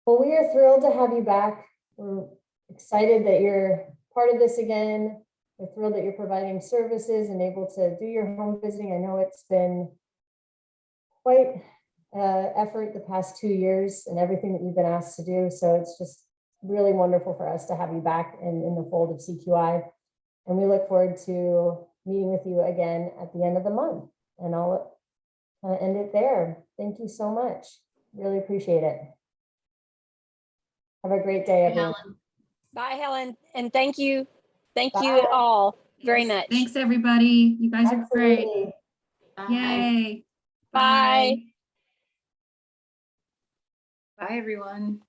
Well, we are thrilled to have you back. We're excited that you're part of this again. We're thrilled that you're providing services and able to do your home visiting. I know it's been quite effort the past 2 years and everything that you've been asked to do. So it's just really wonderful for us to have you back in the fold of CQI. And we look forward to meeting with you again at the end of the month. And I'll end it there. Thank you so much. Really appreciate it. Have a great day, everyone. Bye, Helen. And thank you. Thank you all very much. Thanks, everybody. You guys are great. Absolutely. Yay. Bye. Bye, everyone.